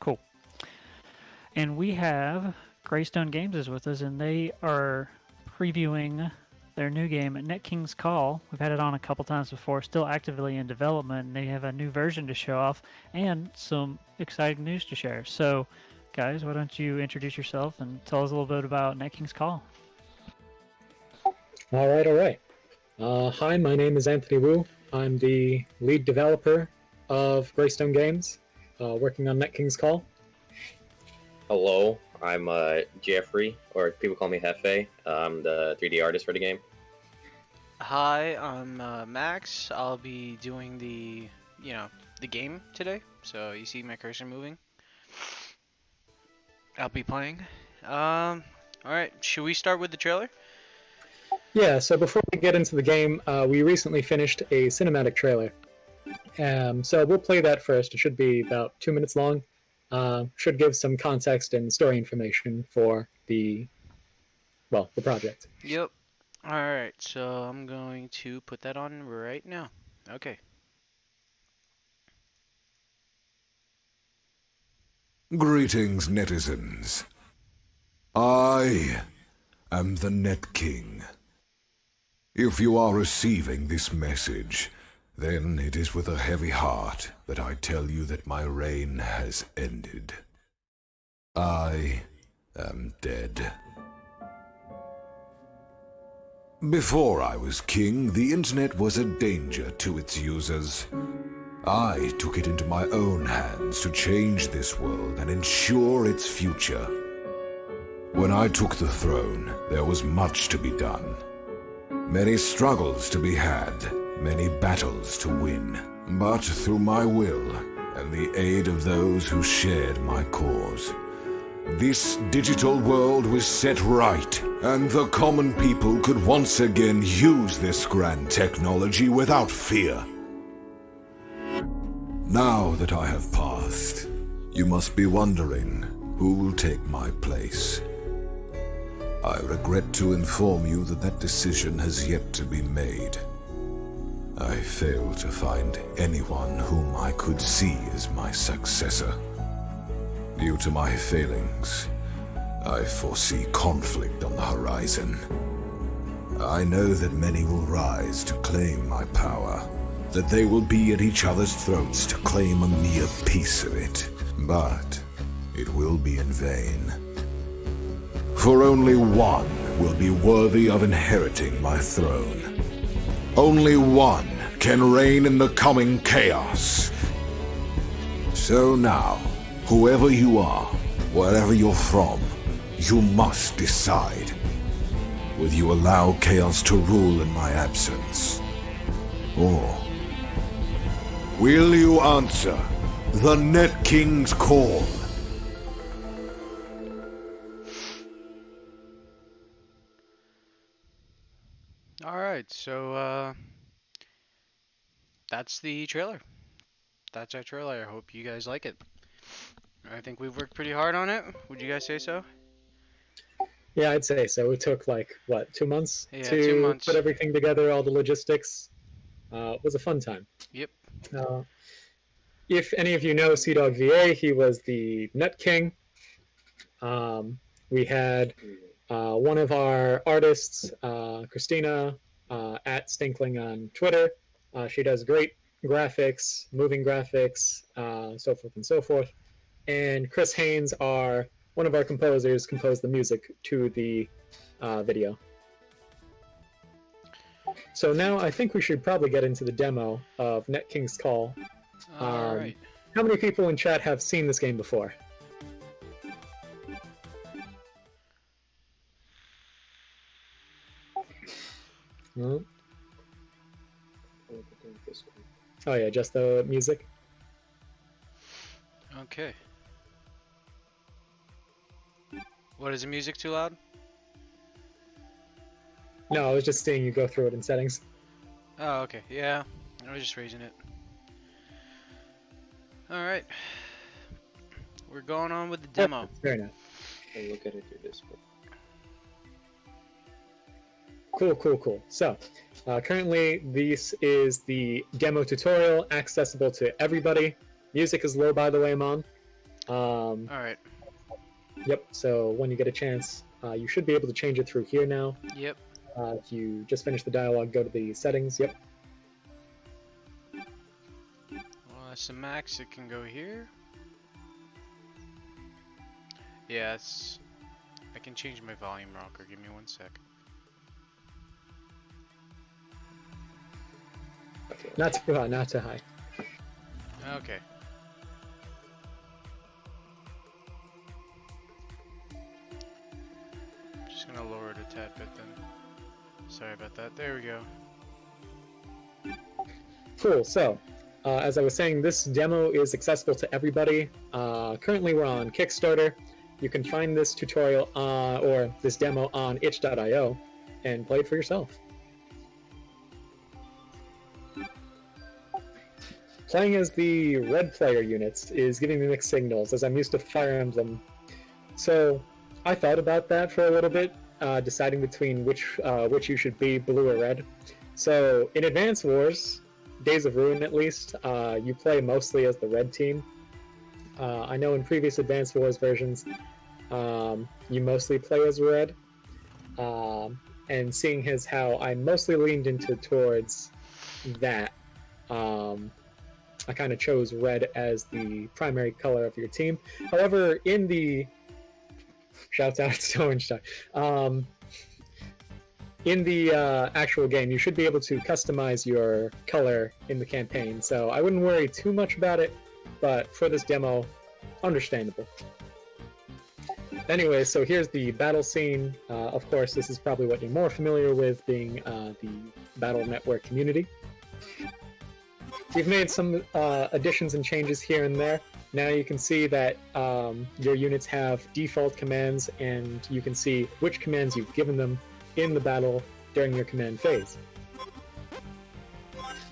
Cool. And we have Greystone Games is with us, and they are previewing their new game, Net King's Call. We've had it on a couple times before, still actively in development, and they have a new version to show off and some exciting news to share. So, guys, why don't you introduce yourself and tell us a little bit about Net King's Call? All right. Hi, my name is Anthony Wu. I'm the lead developer of Greystone Games, working on Net King's Call. Hello, I'm Jeffrey, or people call me Hefe. I'm the 3D artist for the game. Hi, I'm Max. I'll be doing the game today. So you see my cursor moving. I'll be playing. All right. Should we start with the trailer? Yeah, so before we get into the game, we recently finished a cinematic trailer. So we'll play that first. It should be about 2 minutes long. Should give some context and story information for the project. Yep. All right. So I'm going to put that on right now. Okay. Greetings, netizens. I am the Net King. If you are receiving this message, then it is with a heavy heart that I tell you that my reign has ended. I am dead. Before I was king, the internet was a danger to its users. I took it into my own hands to change this world and ensure its future. When I took the throne, there was much to be done. Many struggles to be had, many battles to win. But through my will and the aid of those who shared my cause, this digital world was set right, and the common people could once again use this grand technology without fear. Now that I have passed, you must be wondering who will take my place. I regret to inform you that that decision has yet to be made. I failed to find anyone whom I could see as my successor. Due to my failings, I foresee conflict on the horizon. I know that many will rise to claim my power, that they will be at each other's throats to claim a mere piece of it, but it will be in vain. For only one will be worthy of inheriting my throne. Only one can reign in the coming chaos. So now, whoever you are, wherever you're from, you must decide. Will you allow chaos to rule in my absence? Or will you answer the Net King's call? Alright, so that's the trailer. That's our trailer. I hope you guys like it. I think we've worked pretty hard on it. Would you guys say so? Yeah, I'd say so. It took 2 months Yeah, to 2 months. put everything together, all the logistics. It was a fun time. Yep. If any of you know Dog VA, he was the Net King. We had one of our artists, Christina, at Stinkling on Twitter. She does great graphics, moving graphics, so forth and so forth. And Chris Haynes, one of our composers, composed the music to the video. So now I think we should probably get into the demo of Net King's Call. Alright. How many people in chat have seen this game before? No? Oh yeah, just the music? Okay. What, is the music too loud? No, I was just seeing you go through it in settings. Oh, okay. Yeah. I was just raising it. Alright. We're going on with the demo. Fair enough. I'll look at it through Discord. Cool. So, currently this is the demo tutorial, accessible to everybody. Music is low, by the way, Mom. Um, All right. Yep. So when you get a chance, you should be able to change it through here now. Yep. If you just finish the dialogue, go to the settings. Yep. Well, that's the max. It can go here. Yeah, I can change my volume rocker. Give me 1 sec. Not too high. Not too high. Okay. Just gonna lower it a tad bit then. Sorry about that. There we go. Cool. So, as I was saying, this demo is accessible to everybody. Currently, we're on Kickstarter. You can find this tutorial or this demo on itch.io and play it for yourself. Playing as the red player units is giving me mixed signals, as I'm used to Fire Emblem. So I thought about that for a little bit, deciding between which you should be, blue or red. So in Advance Wars, Days of Ruin at least, you play mostly as the red team. I know in previous Advance Wars versions, you mostly play as red. And seeing as how I mostly leaned towards that, I kind of chose red as the primary color of your team. However, in the shouts out Stowenstein, in the actual game, you should be able to customize your color in the campaign. So I wouldn't worry too much about it, but for this demo, understandable. Anyway, so here's the battle scene. Of course, this is probably what you're more familiar with, being the Battle Network community. We've made some additions and changes here and there. Now you can see that your units have default commands, and you can see which commands you've given them in the battle during your command phase.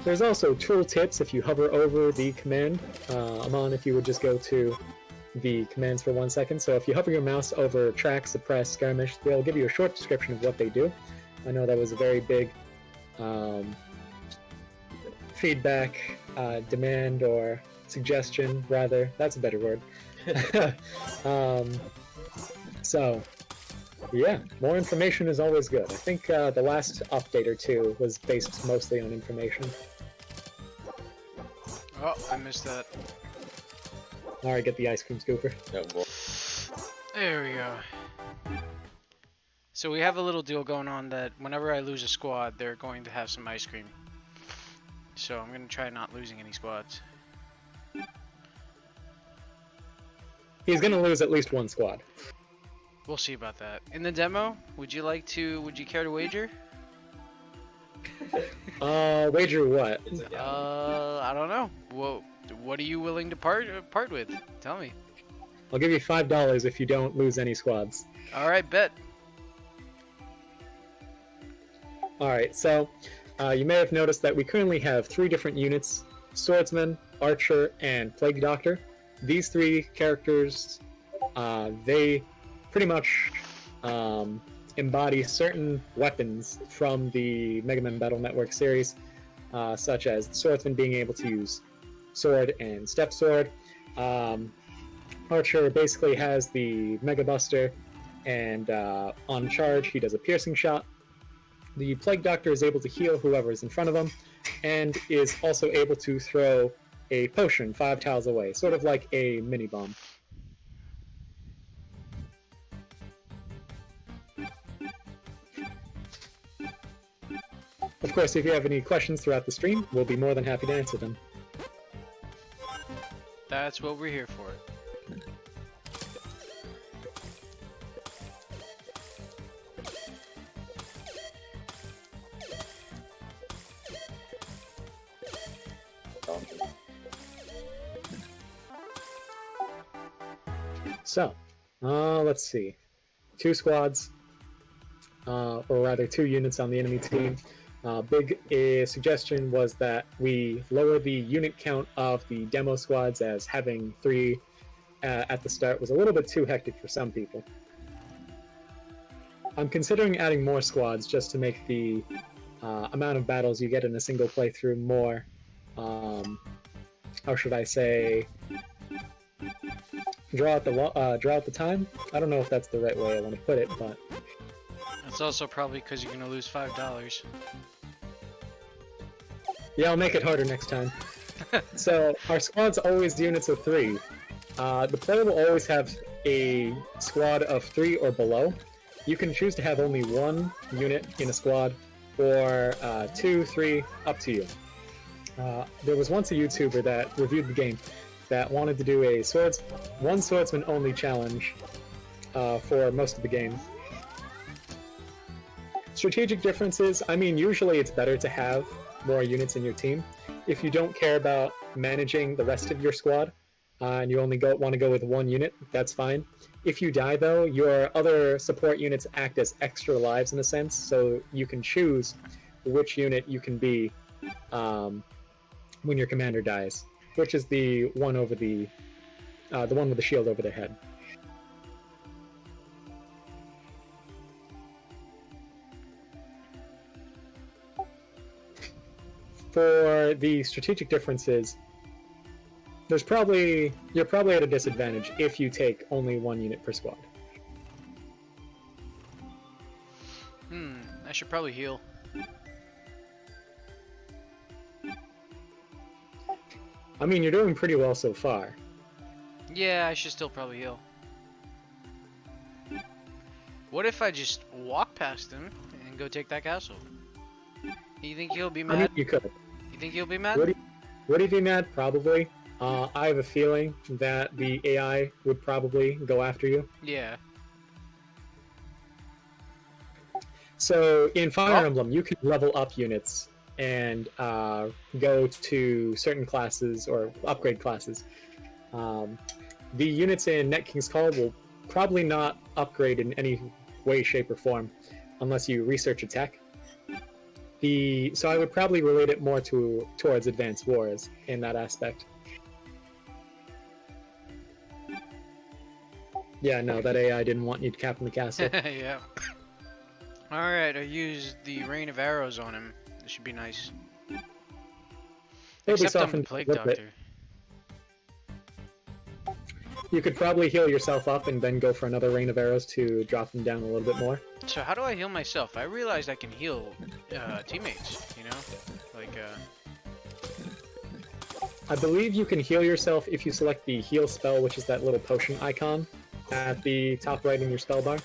There's also tooltips if you hover over the command. Amon, if you would just go to the commands for 1 second. So if you hover your mouse over track, suppress, skirmish, they'll give you a short description of what they do. I know that was a very big feedback, demand, or suggestion, rather. That's a better word. So, yeah, more information is always good. I think the last update or two was based mostly on information. Oh, I missed that. Alright, get the ice cream scooper. Oh, boy. There we go. So we have a little deal going on that whenever I lose a squad, they're going to have some ice cream. So I'm going to try not losing any squads. He's gonna lose at least one squad. We'll see about that. In the demo, would you care to wager? Wager what? I don't know. What are you willing to part with? Tell me. I'll give you $5 if you don't lose any squads. All right, bet. Alright, so you may have noticed that we currently have 3 different units: Swordsman, Archer, and Plague Doctor. These 3 characters, they pretty much embody certain weapons from the Mega Man Battle Network series, such as Swordsman being able to use sword and step sword. Archer basically has the Mega Buster, and on charge he does a piercing shot. The Plague Doctor is able to heal whoever is in front of him, and is also able to throw a potion 5 tiles away, sort of like a mini-bomb. Of course, if you have any questions throughout the stream, we'll be more than happy to answer them. That's what we're here for. So, let's see. 2 squads, or rather 2 units on the enemy team. Big suggestion was that we lower the unit count of the demo squads, as having 3 at the start was a little bit too hectic for some people. I'm considering adding more squads just to make the amount of battles you get in a single playthrough more, how should I say, draw out the time. I don't know if that's the right way I want to put it, but It's also probably because you're gonna lose $5. yeah, I'll make it harder next time. So our squad's always units of 3. The player will always have a squad of 3 or below. You can choose to have only 1 unit in a squad, or 2, 3, up to you. There was once a YouTuber that reviewed the game that wanted to do a one swordsman only challenge for most of the game. Strategic differences, I mean, usually it's better to have more units in your team. If you don't care about managing the rest of your squad, and you only want to go with 1 unit, that's fine. If you die, though, your other support units act as extra lives in a sense, so you can choose which unit you can be when your commander dies, which is the one over the one with the shield over their head. For the strategic differences, you're probably at a disadvantage if you take only 1 unit per squad. I should probably heal. I mean, you're doing pretty well so far. Yeah, I should still probably heal. What if I just walk past him and go take that castle? You think he'll be I mean, mad? you could. You think he'll be mad? Would he be mad? Probably. I have a feeling that the AI would probably go after you. Yeah. So in Fire Emblem, you can level up units and go to certain classes or upgrade classes. The units in Net King's Call will probably not upgrade in any way, shape, or form unless you research attack. So I would probably relate it more towards Advanced Wars in that aspect. Yeah, no, that AI didn't want you to captain the castle. Yeah. Alright, I used the rain of arrows on him. This should be nice. It'll be Except I'm a softened plague a little bit. doctor. You could probably heal yourself up and then go for another rain of arrows to drop them down a little bit more. So how do I heal myself? I realized I can heal teammates, you know? Like, I believe you can heal yourself if you select the heal spell, which is that little potion icon at the top right in your spell bar.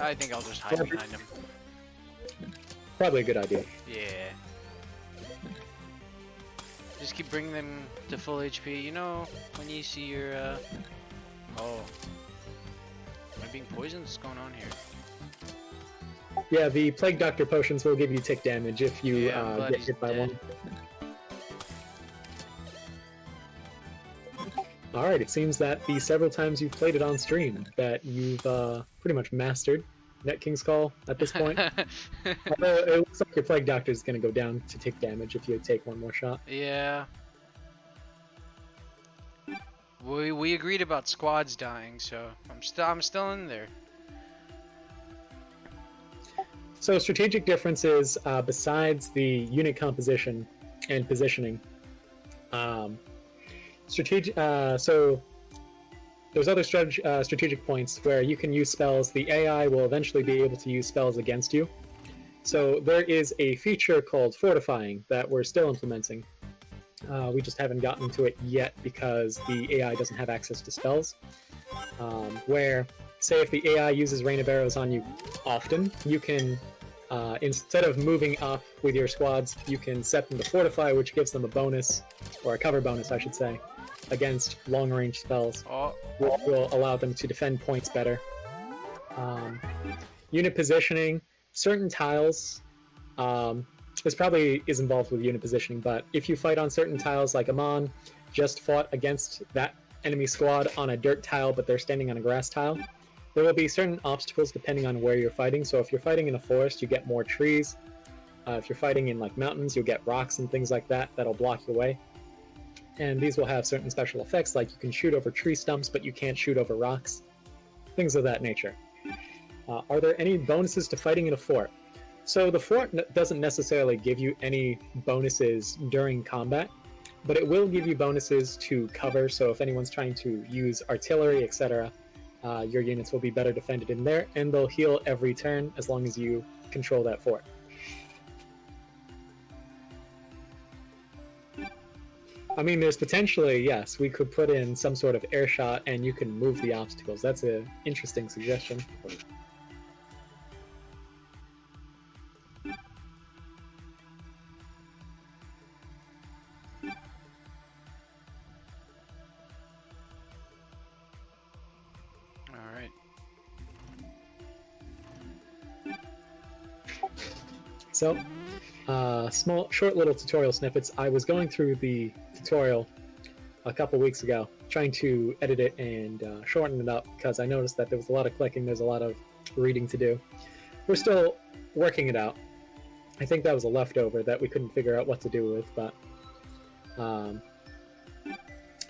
I think I'll just hide behind him. Probably a good idea. Yeah. Just keep bringing them to full HP. You know, when you see your, Oh. Am I being poisoned? What's going on here? Yeah, the Plague Doctor potions will give you tick damage if you Yeah, get hit by dead. one. Alright, it seems that the several times you've played it on stream that you've pretty much mastered Net King's Call at this point. Although it looks like your Plague Doctor is going to go down to tick damage if you take one more shot. Yeah. We agreed about squads dying, so I'm still in there. So strategic differences besides the unit composition and positioning. So there's other strategic points where you can use spells. The AI will eventually be able to use spells against you. So there is a feature called Fortifying that we're still implementing. We just haven't gotten to it yet because the AI doesn't have access to spells. Where, say if the AI uses Rain of Arrows on you often, you can, instead of moving up with your squads, you can set them to Fortify, which gives them a bonus, or a cover bonus, I should say, against long-range spells, which will allow them to defend points better. Unit positioning, certain tiles, this probably is involved with unit positioning, but if you fight on certain tiles, like Amon just fought against that enemy squad on a dirt tile, but they're standing on a grass tile, there will be certain obstacles depending on where you're fighting. So if you're fighting in a forest, you get more trees. If you're fighting in like mountains, you'll get rocks and things like that that'll block your way. And these will have certain special effects, like you can shoot over tree stumps, but you can't shoot over rocks. Things of that nature. Are there any bonuses to fighting in a fort? So the fort doesn't necessarily give you any bonuses during combat, but it will give you bonuses to cover. So if anyone's trying to use artillery, etc., your units will be better defended in there, and they'll heal every turn as long as you control that fort. I mean, there's potentially, yes, we could put in some sort of air shot and you can move the obstacles. That's an interesting suggestion. Alright. So, short little tutorial snippets. I was going through the tutorial a couple weeks ago, trying to edit it and shorten it up because I noticed that there was a lot of clicking, there's a lot of reading to do. We're still working it out. I think that was a leftover that we couldn't figure out what to do with, but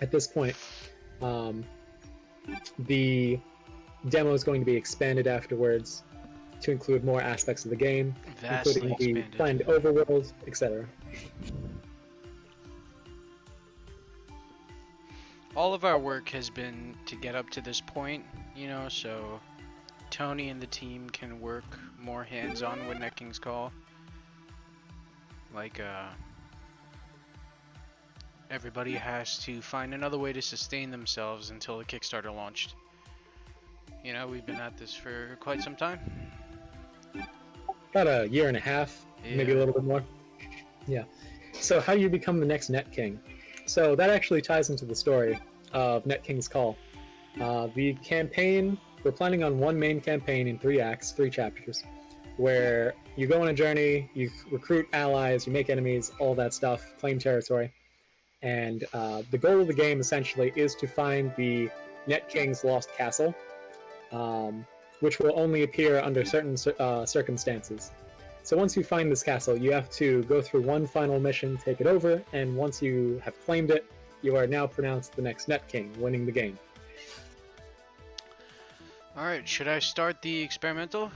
at this point, the demo is going to be expanded afterwards to include more aspects of the game, Vastly including the expanded. planned overworld, etc. All of our work has been to get up to this point, you know, so Tony and the team can work more hands-on with Net King's Call. Like, everybody has to find another way to sustain themselves until the Kickstarter launched. You know, we've been at this for quite some time. About a year and a half, maybe a Yeah. little bit more. Yeah. So how do you become the next Net King? So that actually ties into the story of Net King's Call. The campaign, we're planning on one main campaign in 3 acts, 3 chapters, where you go on a journey, you recruit allies, you make enemies, all that stuff, claim territory. And the goal of the game essentially is to find the Net King's lost castle, which will only appear under certain circumstances. So once you find this castle, you have to go through one final mission, take it over, and once you have claimed it, you are now pronounced the next Net King, winning the game. Alright, should I start the experimental?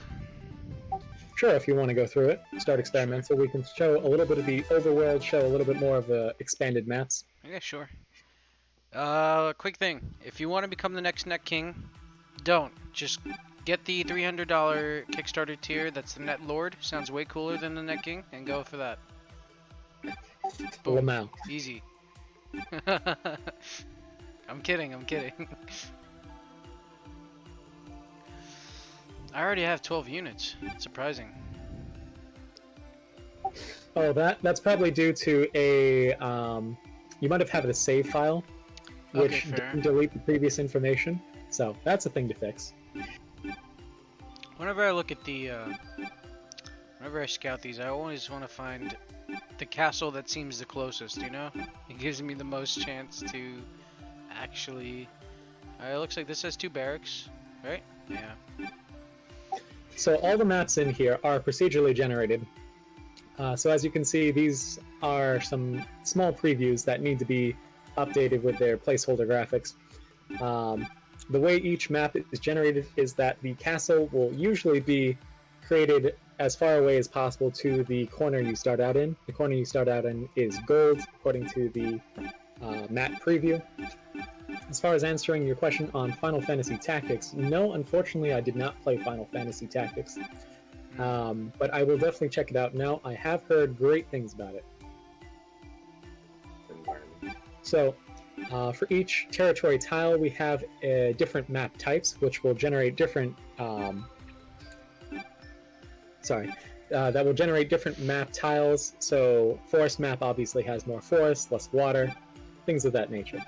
Sure, if you want to go through it, start experimental. We can show a little bit of the overworld, show a little bit more of the expanded maps. Yeah, sure. Quick thing. If you want to become the next Net King, don't. Just get the $300 Kickstarter tier. That's the Net Lord. Sounds way cooler than the Net King, and go for that. Boom. Lamau. Easy. I'm kidding, I'm kidding. I already have 12 units. Surprising. Oh, that's probably due to a you might have had a save file, which Okay, fair. didn't delete the previous information. So that's a thing to fix. Whenever I look at the, whenever I scout these, I always want to find the castle that seems the closest, you know? It gives me the most chance to actually... it looks like this has 2 barracks, right? Yeah. So all the maps in here are procedurally generated. So as you can see, these are some small previews that need to be updated with their placeholder graphics. The way each map is generated is that the castle will usually be created as far away as possible to the corner you start out in. The corner you start out in is gold, according to the map preview. As far as answering your question on Final Fantasy Tactics, no, unfortunately I did not play Final Fantasy Tactics. But I will definitely check it out now. I have heard great things about it. So, for each territory tile, we have different map types, which will generate different... that will generate different map tiles. So, forest map obviously has more forest, less water, things of that nature.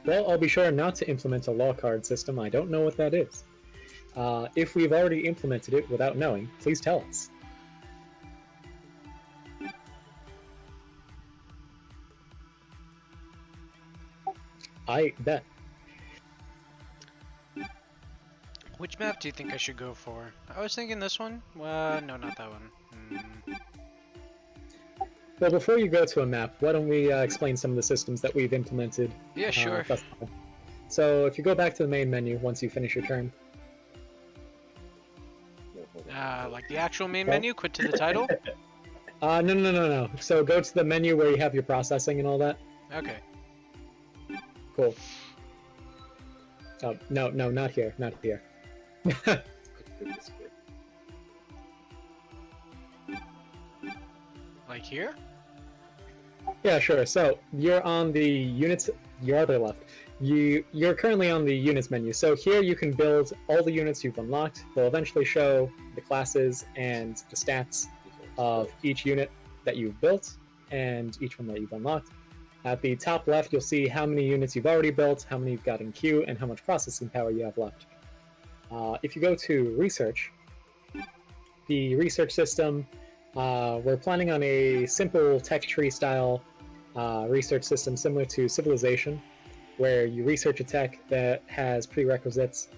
Well, I'll be sure not to implement a law card system. I don't know what that is. If we've already implemented it without knowing, please tell us. I bet. Which map do you think I should go for? I was thinking this one. No, not that one. Well, before you go to a map, why don't we explain some of the systems that we've implemented? Yeah, sure. thus far. So if you go back to the main menu once you finish your turn. Like the actual main menu, quit to the title? No. So go to the menu where you have your processing and all that. Okay. Cool. Oh, no, not here. Not here. Like here? Yeah, sure. So you're on the units. Your other left. You're currently on the units menu. So here you can build all the units you've unlocked. They'll eventually show the classes and the stats of each unit that you've built and each one that you've unlocked. At the top left, you'll see how many units you've already built, how many you've got in queue, and how much processing power you have left. If you go to research, the research system, we're planning on a simple tech tree style research system similar to Civilization, where you research a tech that has prerequisites,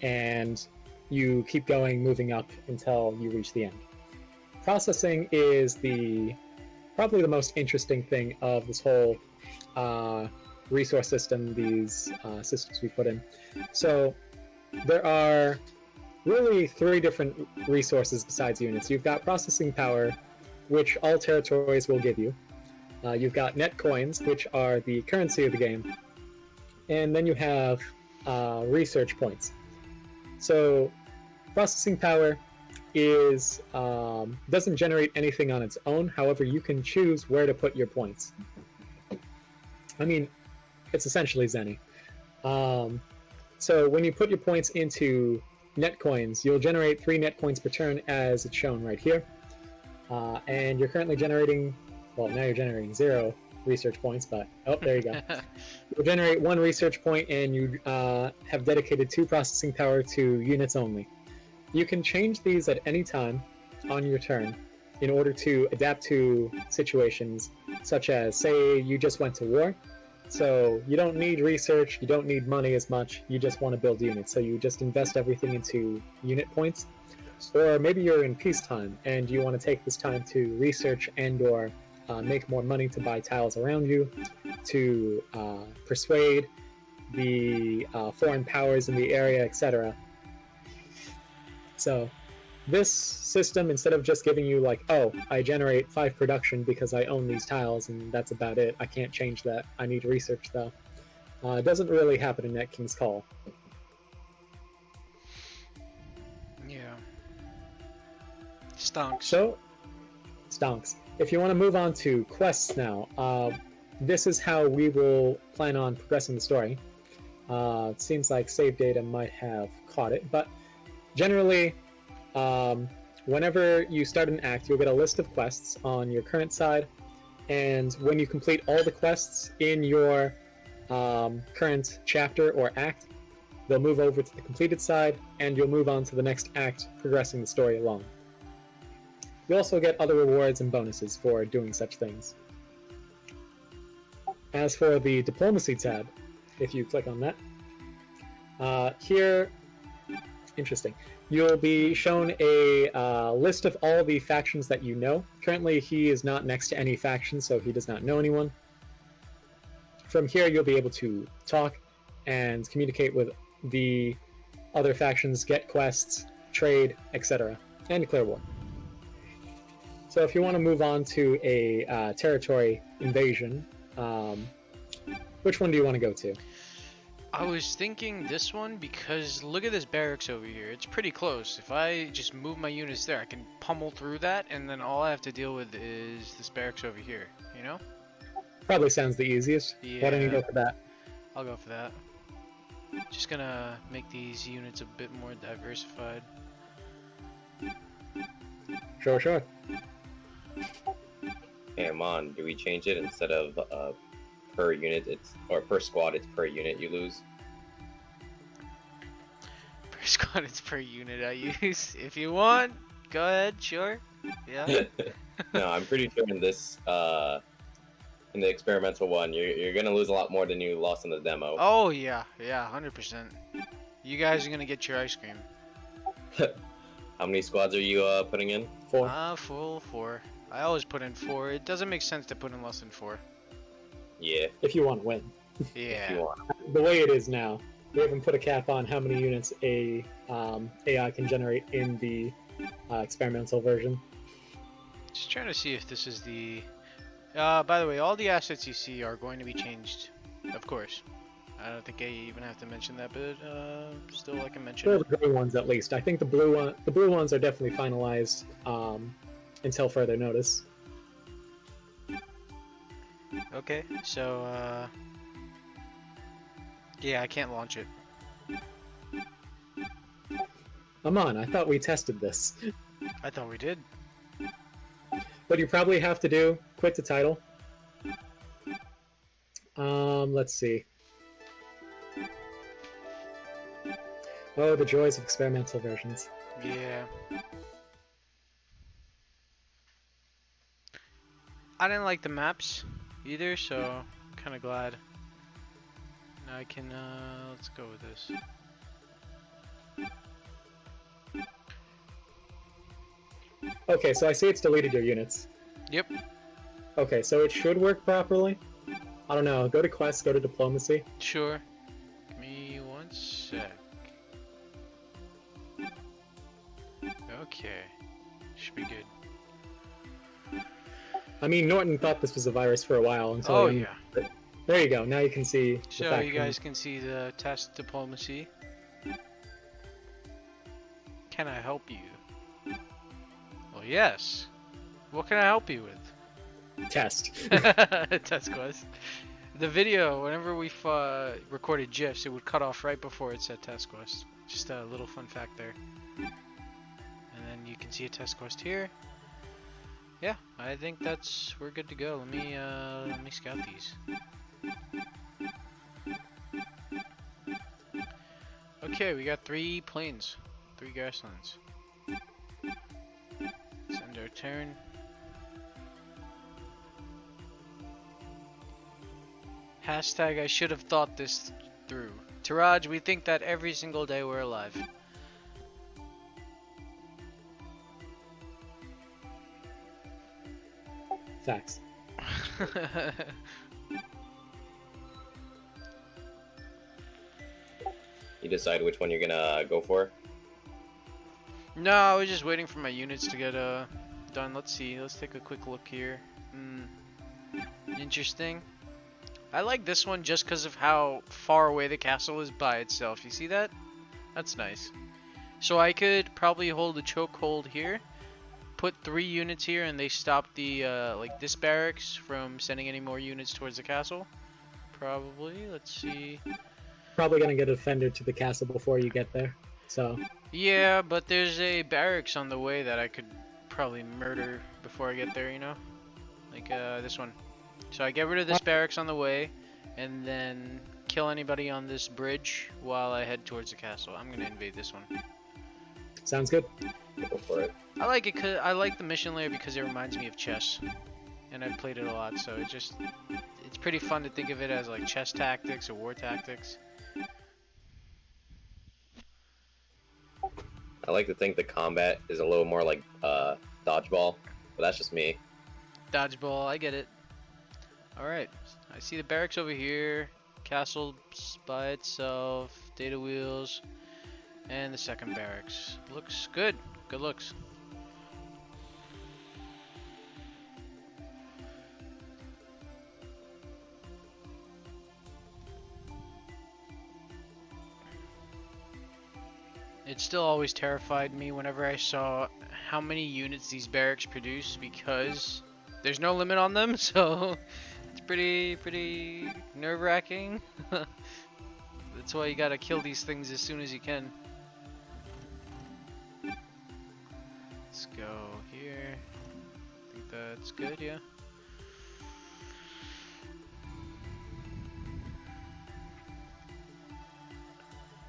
and you keep going, moving up until you reach the end. Processing is probably the most interesting thing of this whole resource system, these systems we put in. So there are really 3 different resources besides units. You've got processing power, which all territories will give you. You've got net coins, which are the currency of the game. And then you have research points. So processing power is doesn't generate anything on its own. However, you can choose where to put your points. I mean, it's essentially Zenny. So when you put your points into net coins, you'll generate 3 net coins per turn, as it's shown right here. And you're currently generating, well, now you're generating 0 research points, but oh, there you go. You'll generate 1 research point, and you have dedicated 2 processing power to units only. You can change these at any time on your turn in order to adapt to situations, such as, say, you just went to war. So you don't need research, you don't need money as much, you just want to build units. So you just invest everything into unit points. Or maybe you're in peacetime and you want to take this time to research and or make more money to buy tiles around you, to persuade the foreign powers in the area, etc. So this system, instead of just giving you like, oh, I generate 5 production because I own these tiles and that's about it, I can't change that, I need research though, it doesn't really happen in Net King's Call. Yeah. Stonks. So, stonks. If you want to move on to quests now, this is how we will plan on progressing the story. It seems like save data might have caught it, but generally, whenever you start an act, you'll get a list of quests on your current side, and when you complete all the quests in your current chapter or act, they'll move over to the completed side, and you'll move on to the next act, progressing the story along. You also get other rewards and bonuses for doing such things. As for the Diplomacy tab, if you click on that, here, interesting, you'll be shown a list of all the factions that you know. Currently, he is not next to any faction, so he does not know anyone. From here, you'll be able to talk and communicate with the other factions, get quests, trade, etc., and declare war. So if you want to move on to a territory invasion, which one do you want to go to? I was thinking this one because look at this barracks over here. It's pretty close. If I just move my units there, I can pummel through that, and then all I have to deal with is this barracks over here, you know? Probably sounds the easiest. Yeah. Why don't you go for that? I'll go for that. Just gonna make these units a bit more diversified. Sure. Hey, Amon, do we change it instead of per unit, or per squad, it's per unit you lose? Per squad, it's per unit I use. If you want, go ahead, sure. Yeah. No, I'm pretty sure in this, in the experimental one, you're gonna lose a lot more than you lost in the demo. Oh yeah, 100%. You guys are gonna get your ice cream. How many squads are you putting in? 4. Full 4. I always put in 4. It doesn't make sense to put in less than 4. Yeah. If you want to win. If you Yeah. want. The way it is now, we haven't put a cap on how many units a AI can generate in the experimental version. Just trying to see if this is the... by the way, all the assets you see are going to be changed, of course. I don't think I even have to mention that, but still, I can mention For it. the green ones, at least. I think the blue ones are definitely finalized until further notice. Okay, so yeah, I can't launch it. Come on, I thought we tested this. I thought we did. What you probably have to do, quit the title. Let's see. Oh, the joys of experimental versions. Yeah. I didn't like the maps either, so I'm kind of glad. Now I can, let's go with this. Okay, so I see it's deleted your units. Yep. Okay, so it should work properly. I don't know. Go to quests, go to diplomacy. Sure. Give me one sec. Okay. Should be good. I mean, Norton thought this was a virus for a while until. Oh, he- yeah. There you go. Now you can see. the So fact you from- guys can see the test diplomacy. Can I help you? Well, yes. What can I help you with? test. Test quest. The video, whenever we recorded GIFs, it would cut off right before it said test quest. Just a little fun fact there. And then you can see a test quest here. Yeah, I think we're good to go. Let me scout these. Okay, we got 3 planes, 3 grasslands. Let's end our turn. Hashtag I should have thought this through. Tiraj, we think that every single day we're alive. Facts. You decide which one you're gonna go for. No, I was just waiting for my units to get done. Let's see. Let's take a quick look here. Interesting. I like this one just because of how far away the castle is by itself. You see that? That's nice. So I could probably hold a chokehold here, put 3 units here, and they stop the like this barracks from sending any more units towards the castle. Probably. Let's see. Probably gonna get a defender to the castle before you get there. So. Yeah, but there's a barracks on the way that I could probably murder before I get there, you know? Like this one. So I get rid of this barracks on the way, and then kill anybody on this bridge while I head towards the castle. I'm gonna invade this one. Sounds good. Go for it. I like it 'cause I like the mission layer because it reminds me of chess, and I've played it a lot, so it's pretty fun to think of it as like chess tactics or war tactics. I like to think the combat is a little more like dodgeball, but that's just me. Dodgeball, I get it. Alright, I see the barracks over here, castle by itself, data wheels, and the second barracks. Looks good. Good looks. It still always terrified me whenever I saw how many units these barracks produce because there's no limit on them, so it's pretty nerve-wracking. That's why you gotta kill these things as soon as you can. Let's go here. I think that's good, yeah.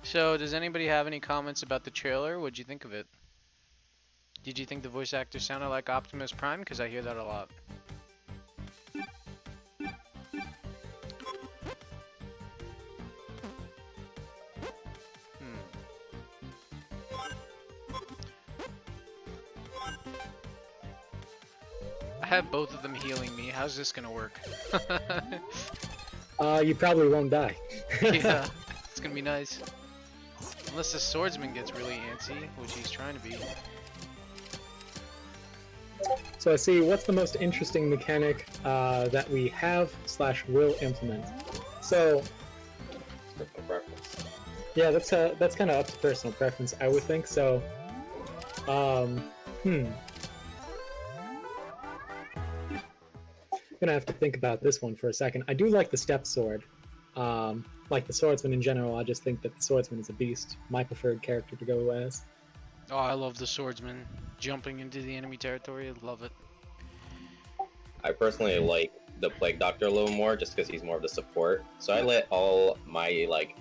So, does anybody have any comments about the trailer? What'd you think of it? Did you think the voice actor sounded like Optimus Prime? Because I hear that a lot. I have both of them healing me. How's this gonna work? You probably won't die. Yeah, it's gonna be nice. Unless the swordsman gets really antsy, which he's trying to be. So I see what's the most interesting mechanic that we have / will implement. So Personal preference. yeah, that's kind of up to personal preference, I would think. So, gonna have to think about this one for a second. I do like the step sword. Like the swordsman in general, I just think that the swordsman is a beast. My preferred character to go as. Oh, I love the swordsman jumping into the enemy territory. I love it. I personally like the Plague Doctor a little more, just because he's more of the support. So I let all my like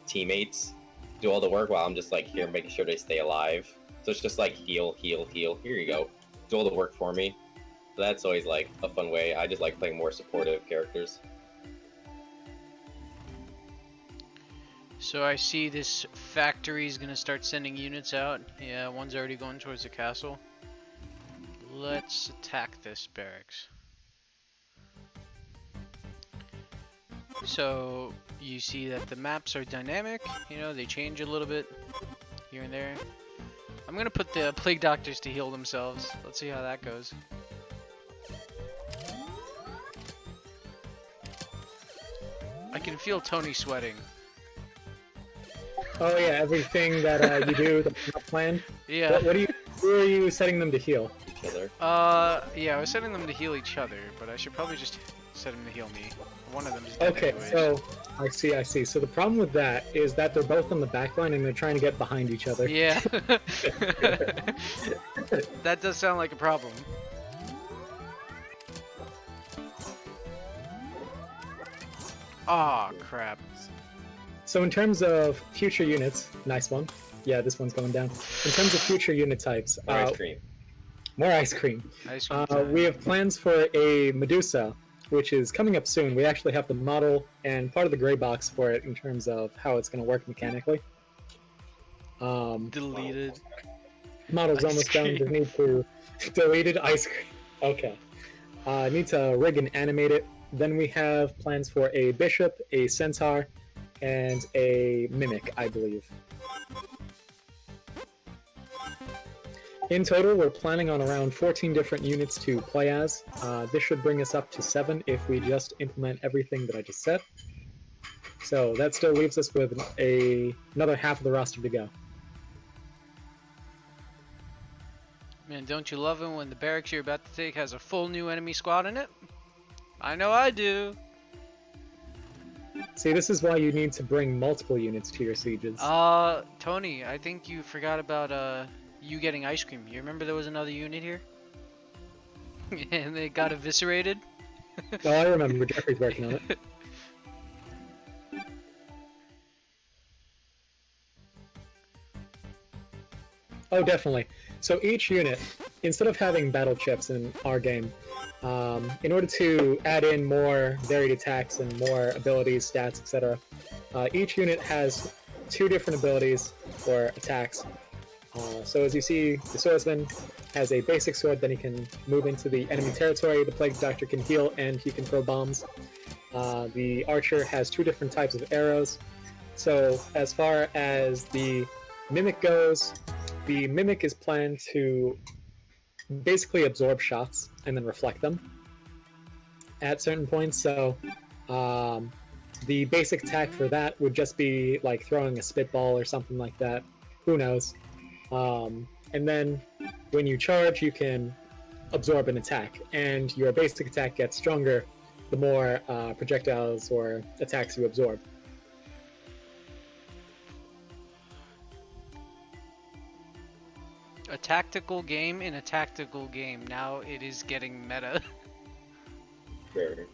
teammates do all the work while I'm just like here making sure they stay alive. So it's just like heal, heal, heal. Here you go. Do all the work for me. So that's always like a fun way. I just like playing more supportive characters. So I see this factory is gonna start sending units out. Yeah, one's already going towards the castle. Let's attack this barracks. So you see that the maps are dynamic, you know, they change a little bit here and there. I'm gonna put the Plague Doctors to heal themselves. Let's see how that goes. I can feel Tony sweating. Oh yeah, everything that you do that's not planned. Yeah. Who are you setting them to heal? Each other. Yeah, I was setting them to heal each other, but I should probably just set them to heal me. One of them is dead Okay, anyways. so I see. So the problem with that is that they're both on the back line and they're trying to get behind each other. Yeah. That does sound like a problem. Aw, crap. So in terms of future units, nice one. Yeah, this one's going down. In terms of future unit types, More ice cream. more ice cream. Ice cream time. We have plans for a Medusa, which is coming up soon. We actually have the model and part of the gray box for it in terms of how it's going to work mechanically. Deleted. Model's Ice almost done. cream. Just need to deleted ice cream. Okay. Need to rig and animate it. Then we have plans for a bishop, a centaur, and a mimic, I believe. In total, we're planning on around 14 different units to play as. This should bring us up to 7 if we just implement everything that I just said. So that still leaves us with another half of the roster to go. Man, don't you love it when the barracks you're about to take has a full new enemy squad in it? I know I do. See, this is why you need to bring multiple units to your sieges. Tony, I think you forgot about you getting ice cream. You remember there was another unit here? And they got eviscerated? Oh, I remember. Jeffrey's working on it. Oh, definitely. So each unit, instead of having battle chips in our game, in order to add in more varied attacks and more abilities, stats, etc., each unit has 2 different abilities or attacks. So as you see, the swordsman has a basic sword, then he can move into the enemy territory, the Plague Doctor can heal, and he can throw bombs. The archer has 2 different types of arrows. So as far as the mimic goes, the mimic is planned to basically absorb shots and then reflect them at certain points. So the basic attack for that would just be like throwing a spitball or something like that. Who knows? And then when you charge, you can absorb an attack, and your basic attack gets stronger the more projectiles or attacks you absorb. A tactical game in a tactical game. Now it is getting meta. Very.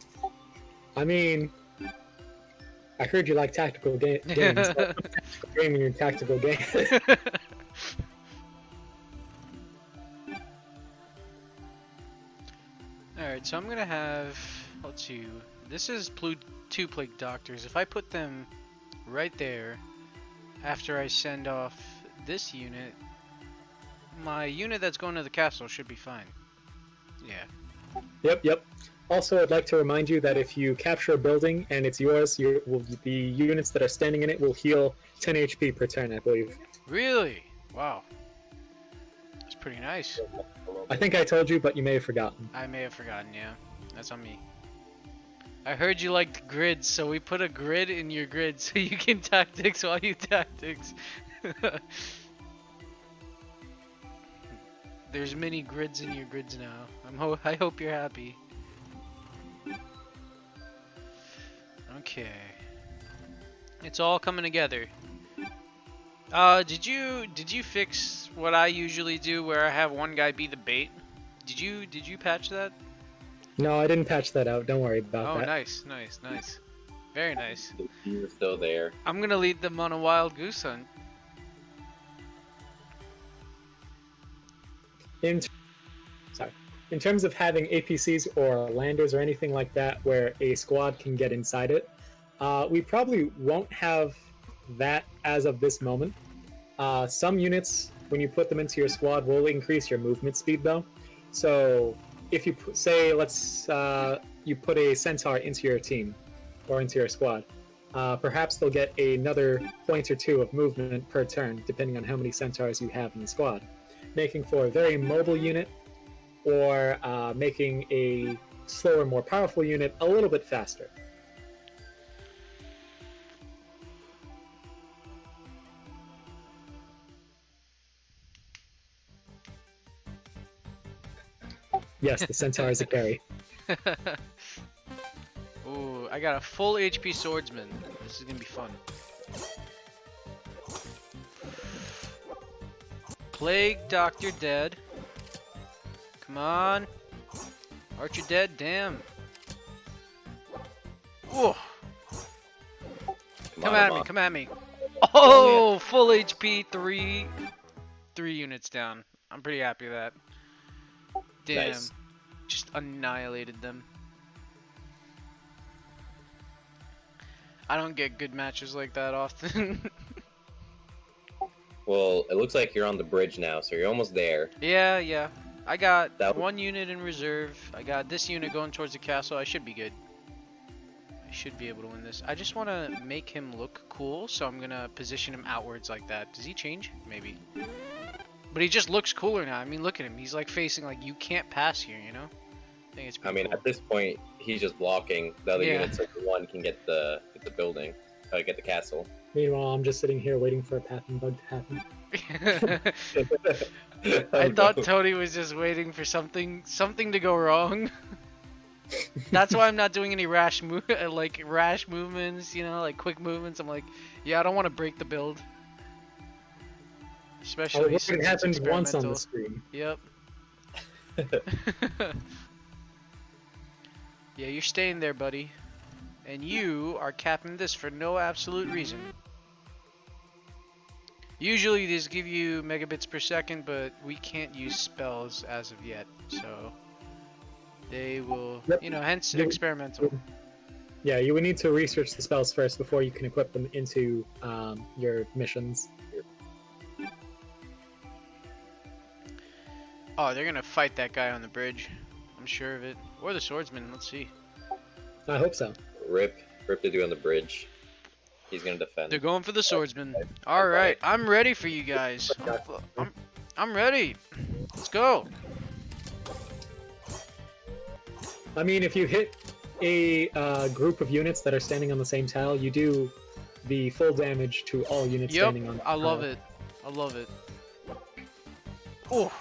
I mean, I heard you like tactical games. Tactical game in your tactical game. Alright, so I'm gonna have, let's see, this is 2 Plague Doctors. If I put them right there, after I send off this unit, my unit that's going to the castle should be fine. Yeah. Yep. Also, I'd like to remind you that if you capture a building and it's yours, the units that are standing in it will heal 10 HP per turn, I believe. Really? Wow. It's pretty nice. I think I told you, but you may have forgotten. I may have forgotten, yeah. That's on me. I heard you liked grids, so we put a grid in your grid so you can tactics while you tactics. There's many grids in your grids now. I hope you're happy. Okay. It's all coming together. Did you fix what I usually do where I have one guy be the bait? Did you patch that? No, I didn't patch that out. Don't worry about Oh, that. nice. Very nice. You're still there. I'm gonna lead them on a wild goose hunt. In terms of having APCs or landers or anything like that where a squad can get inside it, we probably won't have that as of this moment. Some units, when you put them into your squad, will increase your movement speed though. So if you say, you put a centaur into your team or into your squad, perhaps they'll get another point or two of movement per turn, depending on how many centaurs you have in the squad, making for a very mobile unit, or making a slower, more powerful unit a little bit faster. Yes, the centaur is a carry. Ooh, I got a full HP swordsman. This is gonna be fun. Plague Doctor dead. Come on. Archer dead, damn. Ooh. Come at me. Oh, full HP, three units down. I'm pretty happy with that. Damn. Nice. Just annihilated them. I don't get good matches like that often. Well, it looks like you're on the bridge now, so you're almost there. Yeah. I got That- one unit in reserve. I got this unit going towards the castle. I should be good. I should be able to win this. I just want to make him look cool, so I'm going to position him outwards like that. Does he change? Maybe. But he just looks cooler now. I mean, look at him. He's like facing like you can't pass here, you know? I think it's pretty cool. At this point, he's just blocking. The other Yeah. units, like one, can get the building, get the castle. Meanwhile, I'm just sitting here waiting for a pathing bug to happen. I Oh, thought no. Tony was just waiting for something to go wrong. That's why I'm not doing any rash movements, you know, like quick movements. I'm like, yeah, I don't want to break the build. Especially It since it's happened once on experimental. the screen. Yep. Yeah, you're staying there, buddy. And you are capping this for no absolute reason. Usually these give you megabits per second, but we can't use spells as of yet, so they will, Yep. you know, hence Yep. experimental. Yeah, you would need to research the spells first before you can equip them into your missions. Oh, they're gonna fight that guy on the bridge. I'm sure of it. Or the swordsman, let's see. I hope so. Rip to do on the bridge. He's gonna defend. They're going for the swordsman. Alright, I'm ready for you guys. I'm ready. Let's go. I mean, if you hit a group of units that are standing on the same tile, you do the full damage to all units Yep, standing on the I love tile. it. I love it. Oh,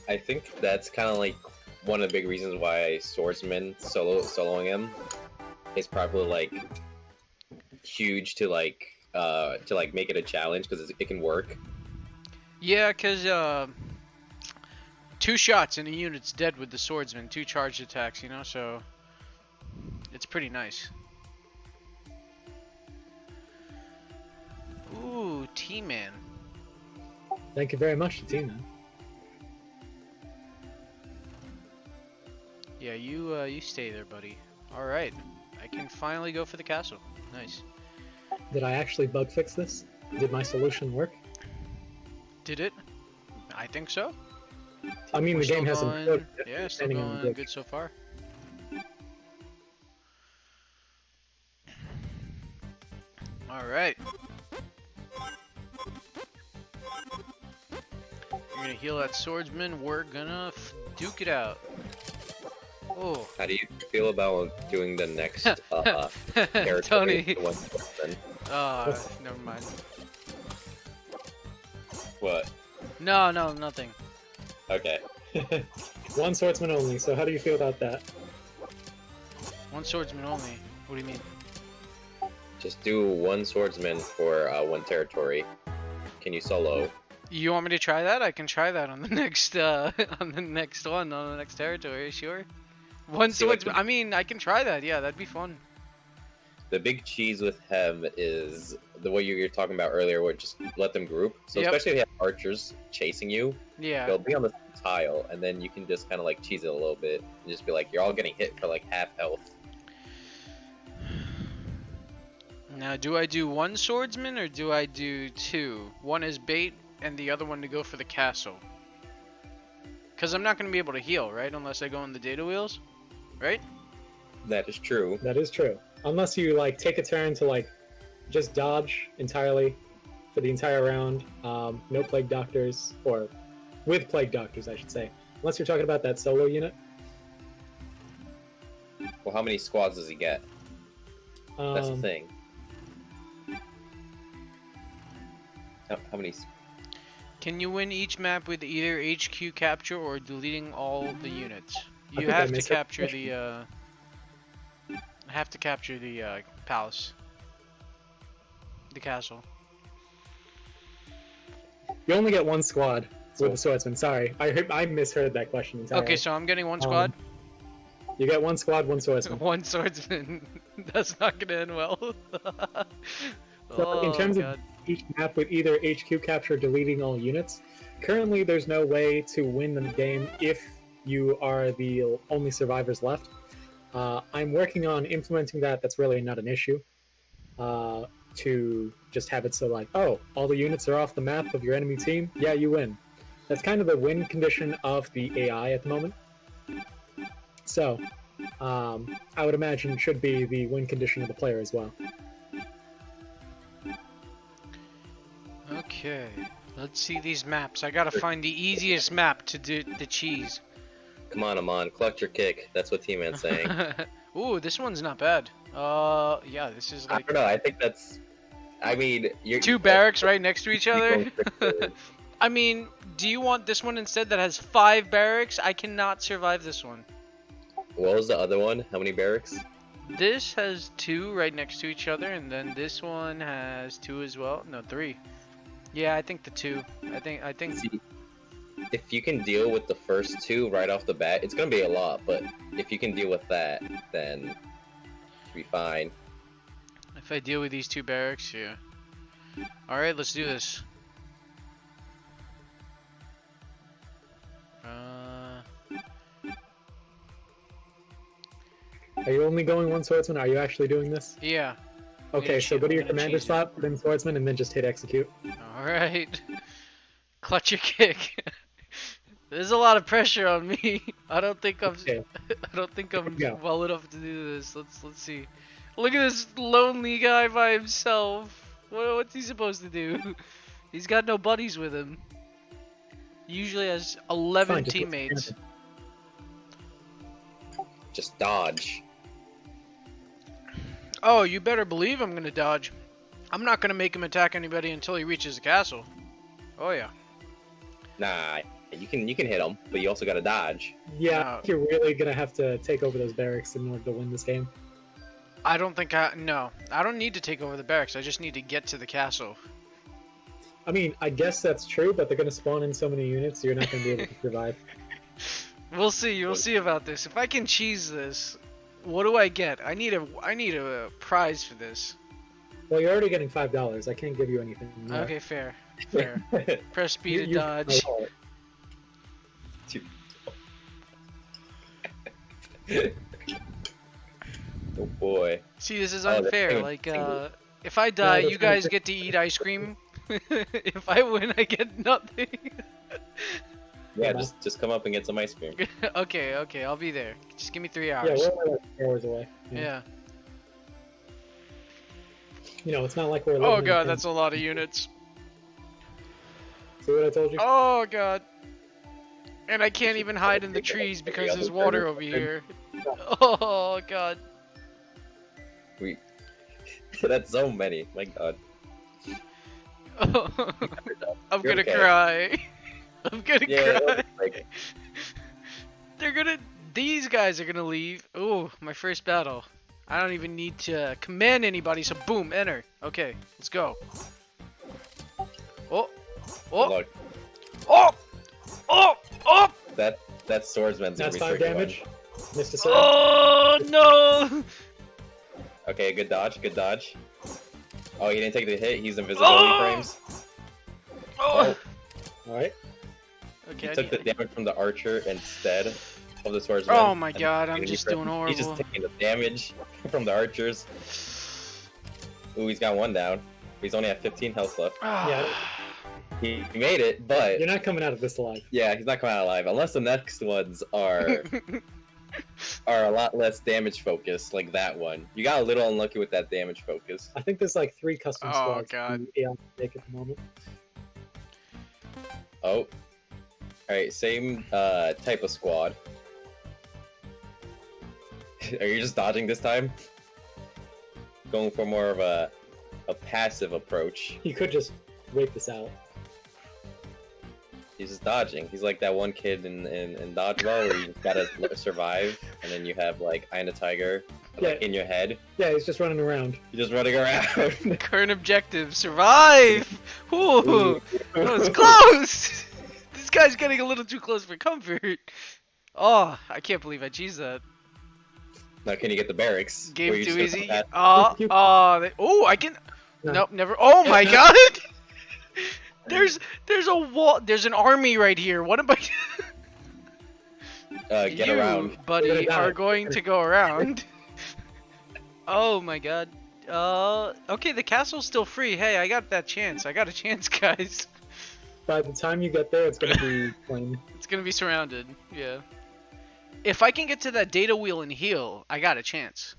I think that's kind of like one of the big reasons why swordsman soloing him is probably like huge to make it a challenge because it can work. yeah, because 2 shots and a unit's dead with the swordsman, 2 charged attacks, you know, so it's pretty nice. Ooh, T-Man. Thank you very much, Tina. Yeah, you stay there, buddy. All right, I can finally go for the castle. Nice. Did I actually bug fix this? Did my solution work? Did it? I think so. I mean, We're the game still hasn't. going, yeah, still depending on the going glitch. good so far. All right. You're gonna heal that swordsman. We're gonna duke it out. Oh. How do you feel about doing the next territory? Tony. The one swordsman? Never mind. What? No, nothing. Okay. One swordsman only. So how do you feel about that? One swordsman only. What do you mean? Just do one swordsman for one territory. Can you solo? You want me to try that? I can try that on the next on the next territory. Sure. One See, like swordsman. I mean, I can try that. Yeah, that'd be fun. The big cheese with him is the way you were talking about earlier, where just let them group. So Yep. especially if you have archers chasing you, Yeah. they'll be on the same tile, and then you can just kind of like cheese it a little bit and just be like, you're all getting hit for like half health. Now, do I do one swordsman or do I do two? One is bait and the other one to go for the castle. Because I'm not going to be able to heal, right? Unless I go on the data wheels, right? That is true. That is true. Unless you like take a turn to like just dodge entirely for the entire round. No plague doctors, or with plague doctors, I should say. Unless you're talking about that solo unit. Well, how many squads does he get? That's the thing. How many? Can you win each map with either HQ capture or deleting all the units? I You think I have to missed that capture question. the palace. The castle. You only get one squad So- with the swordsman. Sorry, I misheard that question entirely. Okay, so I'm getting one squad. You get one squad, one swordsman. One swordsman. That's not gonna end well. So in terms God. of each map with either HQ capture or deleting all units, currently there's no way to win the game if you are the only survivors left. I'm working on implementing that. That's really not an issue. To just have it so like, oh, all the units are off the map of your enemy team. Yeah, you win. That's kind of the win condition of the AI at the moment. So, I would imagine it should be the win condition of the player as well. Okay, let's see these maps. I gotta find the easiest map to do the cheese. Come on, Amon, collect your kick. That's what T-Man's saying. Ooh, this one's not bad. Yeah, this is I like don't know. I think that's. I mean, you're two barracks right next to each you're other. going quicker. I mean, do you want this one instead that has 5 barracks? I cannot survive this one. What was the other one? How many barracks? This has 2 right next to each other, and then this one has 2 as well. No, 3. Yeah, I think the 2. I think. See, if you can deal with the first 2 right off the bat, it's gonna be a lot. But if you can deal with that, then you'll be fine. If I deal with these 2 barracks, yeah. Alright, let's do this. Are you only going one swordsman? Are you actually doing this? Yeah. Okay, so cheat- go to I'm your gonna commander cheese it. slot, put in swordsman, and then just hit execute. Alright. Clutch your kick. There's a lot of pressure on me. I don't think I'm Okay. I don't think I'm Yeah. well enough to do this. Let's see. Look at this lonely guy by himself. What's he supposed to do? He's got no buddies with him. He usually has 11 Fine, just put teammates. swordsman. Just dodge. Oh, you better believe I'm gonna dodge. I'm not gonna make him attack anybody until he reaches the castle. Oh yeah. Nah, you can hit him, but you also gotta dodge. Yeah, No. I think you're really gonna have to take over those barracks in order to win this game. I don't think no. I don't need to take over the barracks. I just need to get to the castle. I mean, I guess that's true, but they're gonna spawn in so many units, you're not gonna be able to survive. We'll see. We'll see about this. If I can cheese this, what do I get? I need a prize for this. Well, you're already getting $5. I can't give you anything more. Okay, fair. Fair. Press B to You- dodge. oh, Oh boy. See, this is Oh, that's unfair. kinda Like, single. if I die, that's you guys kinda get to eat ice cream. If I win, I get nothing. Yeah, just come up and get some ice cream. Okay, I'll be there. Just give me 3 Yeah, hours. we're only like 4 hours away. Yeah. You know, it's not like we're. Oh living god, in- that's a lot of units. See what I told you? Oh god. And I can't even hide in the trees because there's water over here. Oh god. We. That's so many. My God. I'm You're gonna okay. cry. I'm gonna Yeah. cry. Like, They're gonna. These guys are gonna leave. Ooh, my first battle. I don't even need to command anybody, so boom, enter. Okay, let's go. Oh, oh, look, oh, oh, oh! that swordsman's gonna That's be 5 tricky damage. Missed a sword. Oh no! one. Okay, good dodge. Good dodge. Oh, he didn't take the hit. He's invisible Oh! frames. Oh! Alright. Okay. He took the damage from the archer instead of the swordsman. Oh my and god, I'm enemy just frame. doing horrible. He's just taking the damage from the archers. Ooh, he's got 1 down. He's only at 15 health left. Yeah. He made it, but You're not coming out of this alive. yeah, he's not coming out alive unless the next ones are a lot less damage focused, like that one. You got a little unlucky with that damage focus. I think there's like 3 custom Oh, squads God. the AI can make at the moment. Oh, all right, same type of squad. Are you just dodging this time? Going for more of a passive approach. He could just wait this out. He's just dodging. He's like that one kid in Dodgeball where you just gotta survive, and then you have like Eye of the Tiger like in your head. Yeah, he's just running around. You're just running around. Current objective: survive. Ooh, that was close. This guy's getting a little too close for comfort. Oh, I can't believe I cheesed that. Now can you get the barracks? Game Where you too just easy. have- Oh, I can. No. Nope, never. Oh my No. god. There's a wall. There's an army right here. What am I? get you, around. buddy, You're gonna die. are going to go around. Oh my god. Okay, the castle's still free. Hey, I got that chance. I got a chance, guys. By the time you get there, it's gonna be plain. It's gonna be surrounded. Yeah. If I can get to that data wheel and heal, I got a chance.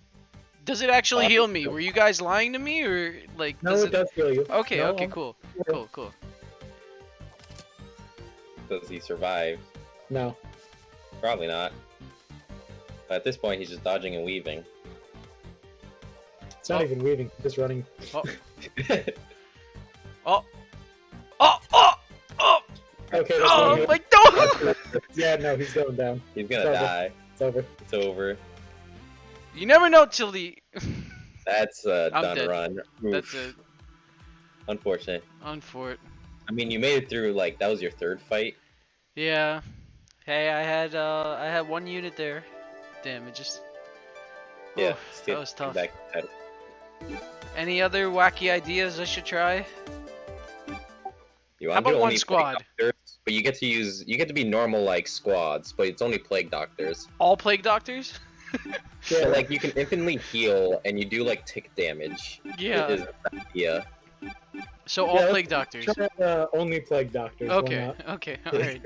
Does it actually heal me? Were you guys lying to me, or like? No, it does heal you. Okay. No, Okay. Cool. Cool. Does he survive? No. Probably not. But at this point, he's just dodging and weaving. It's not even weaving, just running. Oh. Okay, that's Oh one hit. my god! Yeah, no, he's going down. He's gonna It's over. die. It's over. It's over. You never know till the. That's a I'm done dead. run. Oof. That's it. Unfortunate. Unfort. I mean, you made it through. Like that was your 3rd fight. Yeah. Hey, I had 1 unit there. Damn, it just. Yeah. Oof, still that was tough. back- Any other wacky ideas I should try? You How want to about do one only squad? Plague Doctors, but you get to be normal like squads, but it's only plague doctors. All plague doctors? So Yeah, like you can infinitely heal and you do like tick damage. Yeah. Is the idea. So all Yeah, plague doctors. try only plague doctors. why Okay. not? Okay. All right.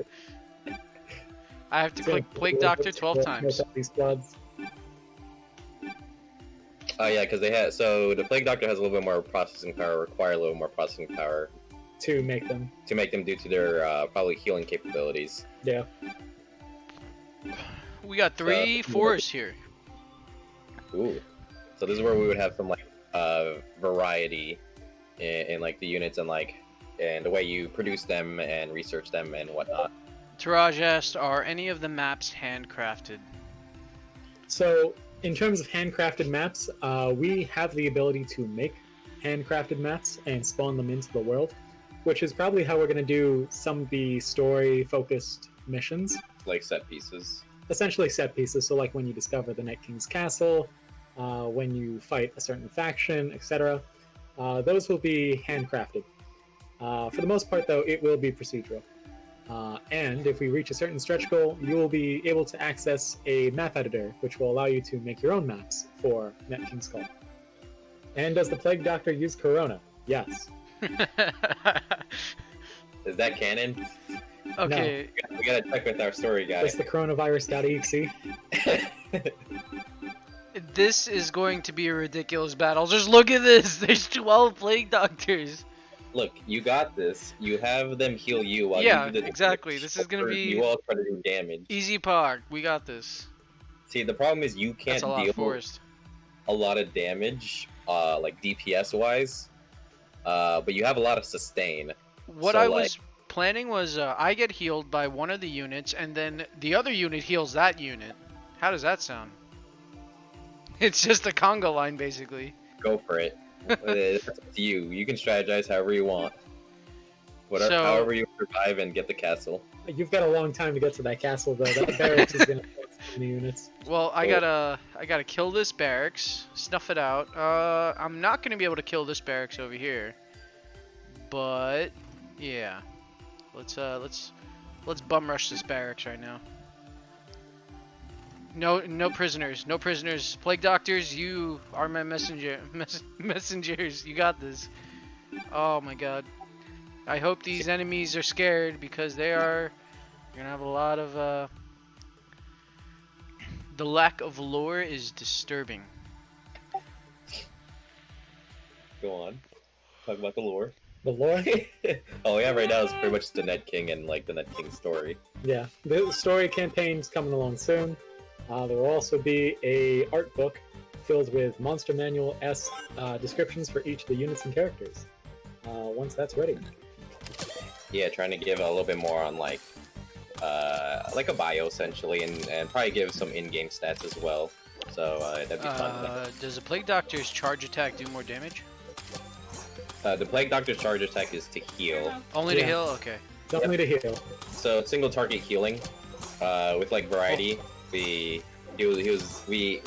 I have to It's gonna click plague be doctor difficult 12 to times. make up these squads. Oh yeah, because they had so the plague doctor has a little bit more processing power, require a little more processing power To make them. to make them due to their probably healing capabilities. Yeah. We got 3 forests here. Ooh. So this is where we would have some like variety in like the units and like and the way you produce them and research them and whatnot. Taraj asked, are any of the maps handcrafted? So, in terms of handcrafted maps, we have the ability to make handcrafted maps and spawn them into the world, which is probably how we're going to do some of the story-focused missions. Like set pieces. Essentially set pieces, so like when you discover the Night King's castle, when you fight a certain faction, etc. Those will be handcrafted. For the most part, though, it will be procedural. And if we reach a certain stretch goal, you will be able to access a map editor, which will allow you to make your own maps for Net King's Call. And does the Plague Doctor use Corona? Yes. Is that canon? Okay. We gotta check with our story guy. It's the coronavirus.exe. This is going to be a ridiculous battle. Just look at this. There's 12 plague doctors. Look, you got this. You have them heal you while Yeah, you do the exactly. damage, This is gonna or be you all try to do damage. easy pog. We got this. See, the problem is you That's a can't lot deal forced. a lot of damage, like DPS wise, but you have a lot of sustain. What So, I like, was planning was I get healed by one of the units, and then the other unit heals that unit. How does that sound? It's just a conga line, basically. go for it. It's up to you. You can strategize however you want. Whatever, So- however you survive and get the castle. You've got a long time to get to that castle, though. That barracks is going to take so many units. Well, I gotta kill this barracks, snuff it out. I'm not gonna be able to kill this barracks over here, but yeah, let's bum rush this barracks right now. No prisoners, no prisoners. Plague doctors, you are my messengers. You got this. Oh my god. I hope these enemies are scared because they are. You're gonna have a lot of. The lack of lore is disturbing. Go on. Talk about the lore. The lore? Oh yeah, right now it's pretty much the Ned King and like the Ned King story. Yeah, the story campaign's coming along soon. There will also be a art book filled with monster manual-esque descriptions for each of the units and characters. Once that's ready. Yeah, trying to give a little bit more on like a bio essentially, and probably give some in-game stats as well. So that'd be fun. Does the Plague Doctor's charge attack do more damage? The Plague Doctor's charge attack is to heal. Only to Yeah. heal? Okay. Don't need to heal. So single target healing, with like variety. We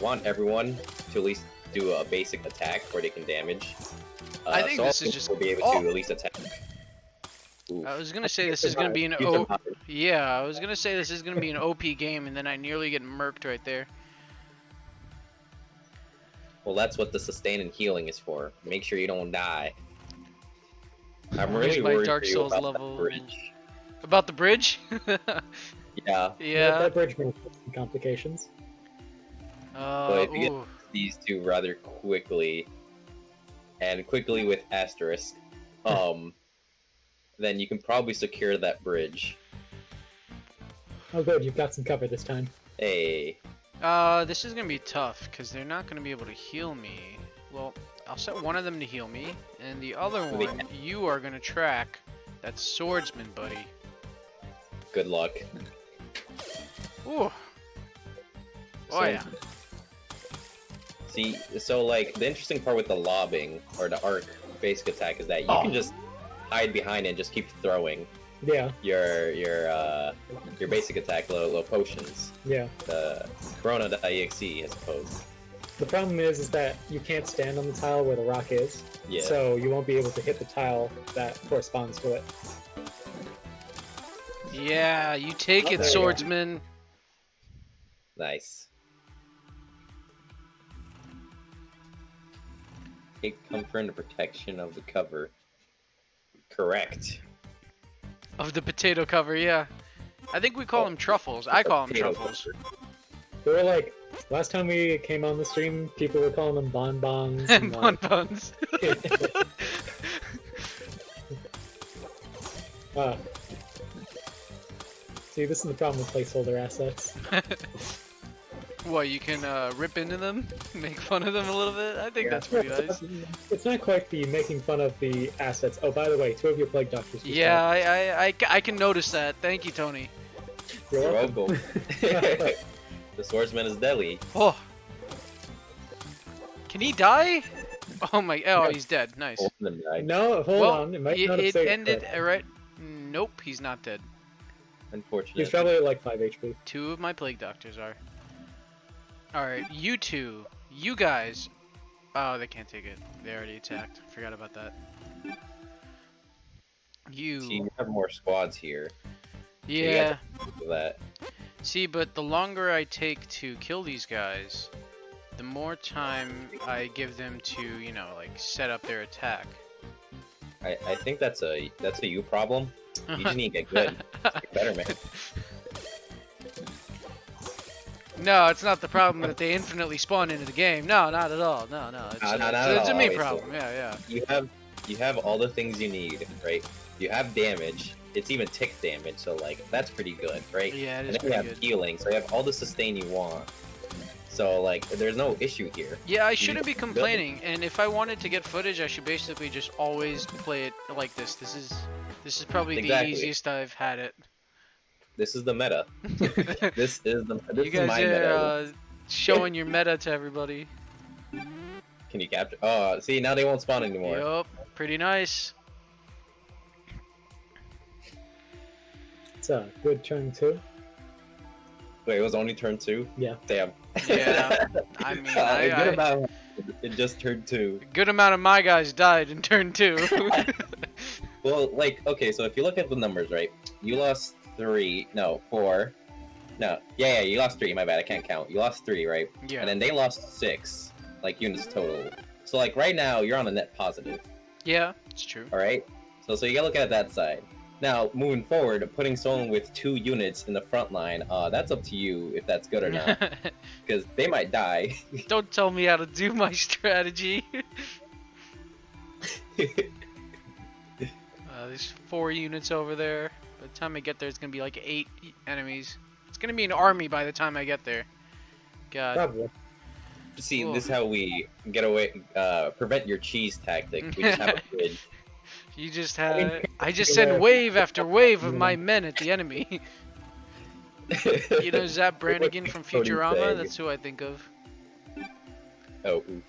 want everyone to at least do a basic attack where they can damage. I think so this all is just- people will be able oh! to at least attack. Oof. I was gonna say this is gonna be an Yeah, I was gonna say this is gonna be an OP game, and then I nearly get murked right there. Well, that's what the sustain and healing is for. Make sure you don't die. I'm Where's really my worried Dark for you Souls about level? the bridge. About the bridge? Yeah, Yeah. That bridge may have some complications. but if you get Ooh. these two rather quickly, and quickly with asterisk, then you can probably secure that bridge. Oh, good, you've got some cover this time. Hey, This is gonna be tough because they're not gonna be able to heal me. Well, I'll set one of them to heal me, and the other Wait. one you are gonna track. That's swordsman, buddy. good luck. Ooh. Oh So- yeah. See, so like the interesting part with the lobbing or the arc basic attack is that you can just hide behind it and just keep throwing Yeah, your basic attack, low potions, yeah. the Corona.exe, I suppose. The problem is that you can't stand on the tile where the rock is, Yeah. so you won't be able to hit the tile that corresponds to it. Yeah, you take Oh, it, there you go. swordsman. Nice. Take comfort in the protection of the cover. Correct. Of the potato cover, yeah. I think we call them truffles. I call them Potato truffles. cover. They were like, last time we came on the stream, people were calling them bonbons. and, Bonbons. See, this is the problem with placeholder assets. What, you can rip into them? Make fun of them a little bit? I think that's pretty nice. It's not quite the making fun of the assets. Oh, by the way, 2 of your plague doctors. just Yeah, died. I can notice that. Thank you, Tony. You're You're welcome. welcome. The swordsman is deadly. Oh. Can he die? Oh my, oh, he's dead. Nice. Both of them died. No, hold Well, on. It might not have it saved ended her. right. Nope, he's not dead. Unfortunately. He's probably at like 5 HP. 2 of my plague doctors are. Alright, you two. You guys. Oh, they can't take it. They already attacked. Forgot about that. See, You. you have more squads here. Yeah. For that. See, but the longer I take to kill these guys, the more time I give them to, you know, like set up their attack. I think that's a you problem. You just need to get good. Get better, man. No, it's not the problem that they infinitely spawn into the game. No, not at all. No, no. It's, No, not it's at a me all. problem. Yeah, yeah. You have you have all the things you need, right? You have damage. It's even tick damage, so like that's pretty good, right? Yeah, it And is then you pretty have good. healing, so you have all the sustain you want. So like, there's no issue here. Yeah, I You shouldn't be can build. complaining. And if I wanted to get footage, I should basically just always play it like this. This is probably the Exactly. easiest I've had it. This is the meta. This is You guys my are meta. showing your meta to everybody. Can you capture? Oh, see, now they won't spawn anymore. Yup, pretty nice. It's a good turn too. Wait, it was only turn 2? Yeah. Damn. Yeah, I mean, Good amount. It just turned 2. a good amount of my guys died in turn 2. Well, like, okay, so if you look at the numbers, right? You lost 3, no, 4. No, yeah, you lost 3, my bad, I can't count. You lost 3, right? Yeah. And then they lost 6, like, units total. So, like, right now, you're on a net positive, Yeah, it's true. alright? So you gotta look at that side. Now, moving forward, putting someone with 2 units in the front line, that's up to you if that's good or not. Because they might die. Don't tell me how to do my strategy. There's 4 units over there. By the time I get there, it's gonna be like 8 enemies. It's gonna be an army by the time I get there. God. Probably. See, Cool. this is how we get away, prevent your cheese tactic. We just have a bridge. You just I mean, had. I just send wave after wave of my men at the enemy. You know Zap Brannigan from Cody Futurama? saying. That's who I think of. Oh, oof.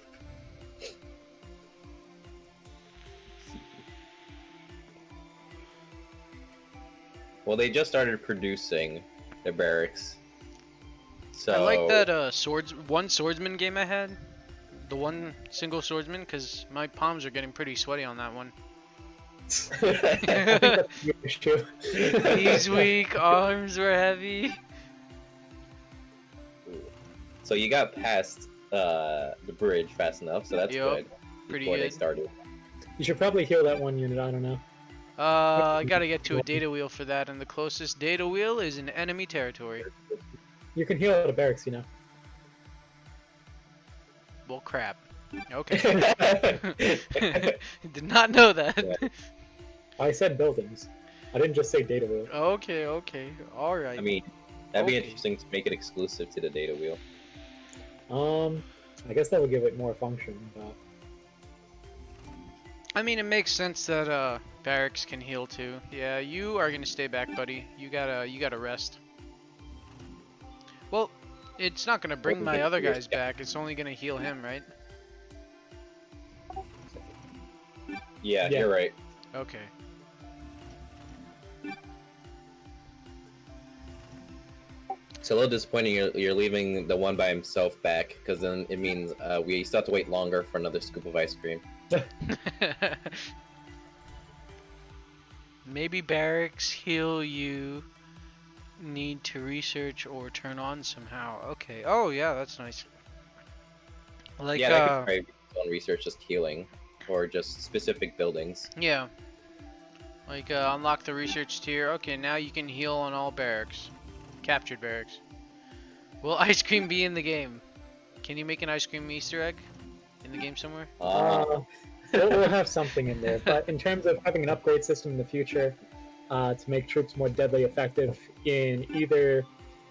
Well, they just started producing their barracks. So I like that one swordsman game I had. The one single swordsman, because my palms are getting pretty sweaty on that one. I think that's the issue. Knees weak, arms were heavy. So you got past the bridge fast enough, so that's Yup, good. pretty Before they good. started. You should probably heal that one unit. I don't know. I gotta get to a data wheel for that, and the closest data wheel is in enemy territory. You can heal at a barracks, you know. Well, crap. Okay. Did not know that. I said buildings. I didn't just say data wheel. Okay, alright. I mean, that'd be Okay. interesting to make it exclusive to the data wheel. I guess that would give it more function, but I mean, it makes sense that barracks can heal too. Yeah, you are gonna stay back, buddy. You gotta rest. Well, it's not gonna bring my other guys back. It's only gonna heal him, right? Yeah, Yeah. you're right. Okay. It's a little disappointing you're leaving the one by himself back, because then it means we still have to wait longer for another scoop of ice cream. Maybe barracks heal you need to research or turn on somehow. Okay. Oh yeah, that's nice. Like Yeah, that could probably be on research, just healing, or just specific buildings. yeah. Like unlock the research tier. Okay, now you can heal on all barracks. Captured barracks. Will ice cream be in the game? Can you make an ice cream Easter egg in the game somewhere? we'll have something in there. But in terms of having an upgrade system in the future to make troops more deadly effective in either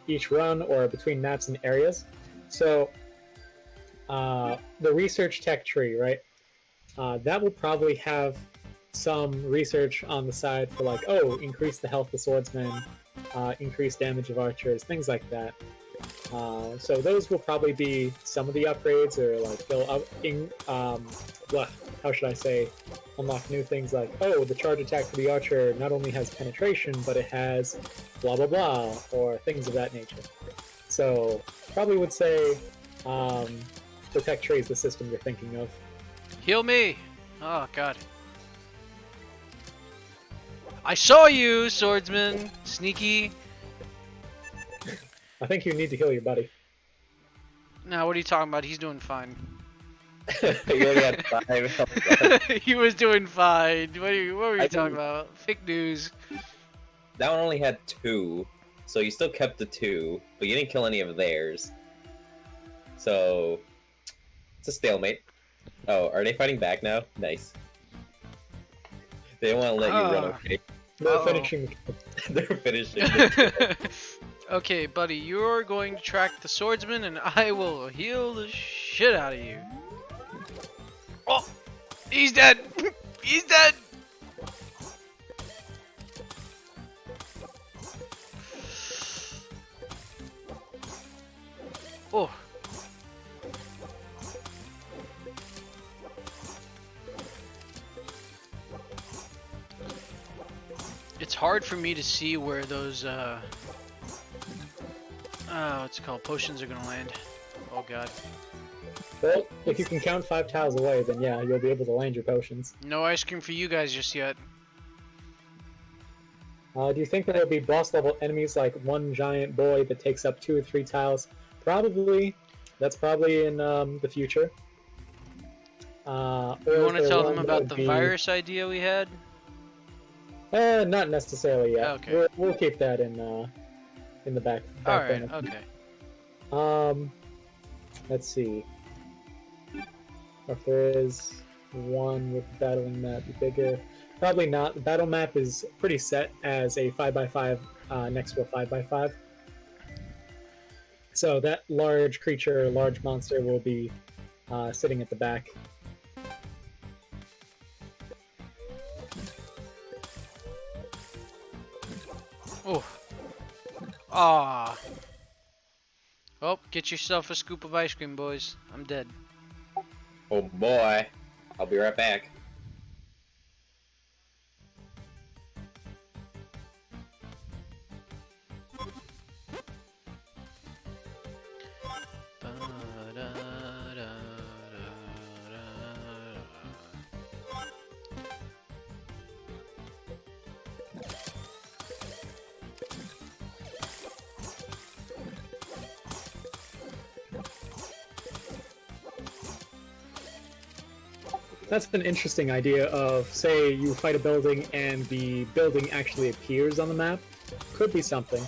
each run or between maps and areas. So the research tech tree, right? That will probably have some research on the side for like, oh, increase the health of swordsmen, increase damage of archers, things like that. So those will probably be some of the upgrades, or like they'll how should I say, unlock new things like, oh, the charge attack for the archer not only has penetration, but it has blah blah blah, or things of that nature. So probably would say the tech tree is the system you're thinking of. Heal me! Oh god. I saw you, swordsman! Sneaky! I think you need to heal your buddy. Now, what are you talking about? He's doing fine. You only had 5 health. He was doing fine. What were you I talking mean- about? Fake news. That one only had 2, so you still kept the 2, but you didn't kill any of theirs. So it's a stalemate. Oh, are they fighting back now? Nice. They won't let you run away. They're Uh-oh. finishing. They're finishing. Okay, buddy, you're going to track the swordsman, and I will heal the shit out of you. Oh, he's dead. He's dead. Oh. It's hard for me to see where those what's it called? Potions are gonna land. Oh god. Well, if you can count 5 tiles away, then yeah, you'll be able to land your potions. No ice cream for you guys just yet. Do you think there'll be boss level enemies like one giant boy that takes up 2 or 3 tiles? Probably. That's probably in the future. You want to tell them about the virus idea we had? Not necessarily yet. Okay. We'll keep that in the back Alright, burner. okay. Let's see. If there is one with the battling map bigger, probably not. The battle map is pretty set as a 5x5 next to a 5x5. So that large creature, large monster, will be sitting at the back. Oh. Ah. Oh, get yourself a scoop of ice cream, boys. I'm dead. Oh boy. I'll be right back. That's an interesting idea of, say, you fight a building and the building actually appears on the map. Could be something.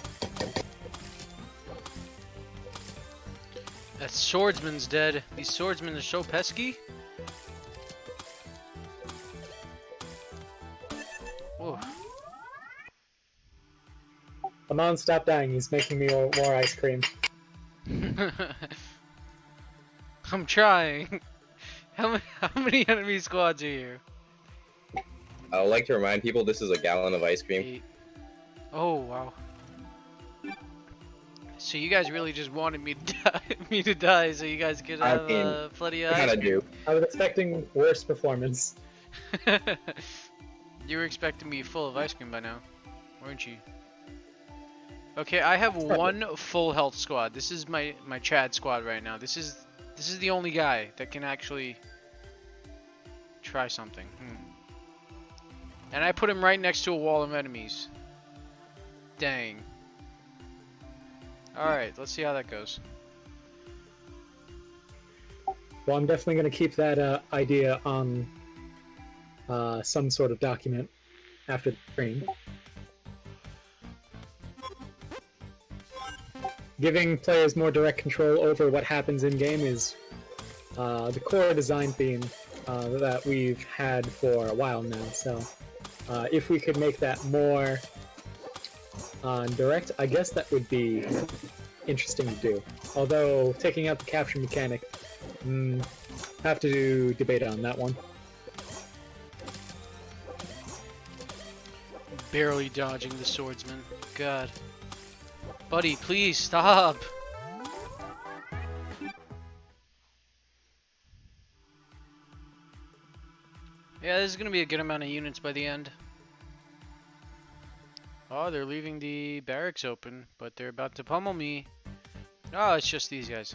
That swordsman's dead. These swordsmen are so pesky. Whoa. Amon, stop dying. He's making me more ice cream. I'm trying. How many enemy squads are here? I would like to remind people this is a gallon of ice cream. 8. Oh wow. So you guys really just wanted me to die, so you guys could have plenty of ice Kinda cream. do. I was expecting worse performance. You were expecting me full of ice cream by now, weren't you? Okay, I have one full health squad. This is my Chad squad right now. This is the only guy that can actually try something. And I put him right next to a wall of enemies. Dang. Alright, let's see how that goes. Well, I'm definitely going to keep that idea on some sort of document after the stream. Giving players more direct control over what happens in-game is the core design theme that we've had for a while now. So if we could make that more direct, I guess that would be interesting to do. Although, taking out the capture mechanic, have to debate on that one. Barely dodging the swordsman. God. Buddy, please stop! Yeah, this is gonna be a good amount of units by the end. Oh, they're leaving the barracks open, but they're about to pummel me. Oh, it's just these guys.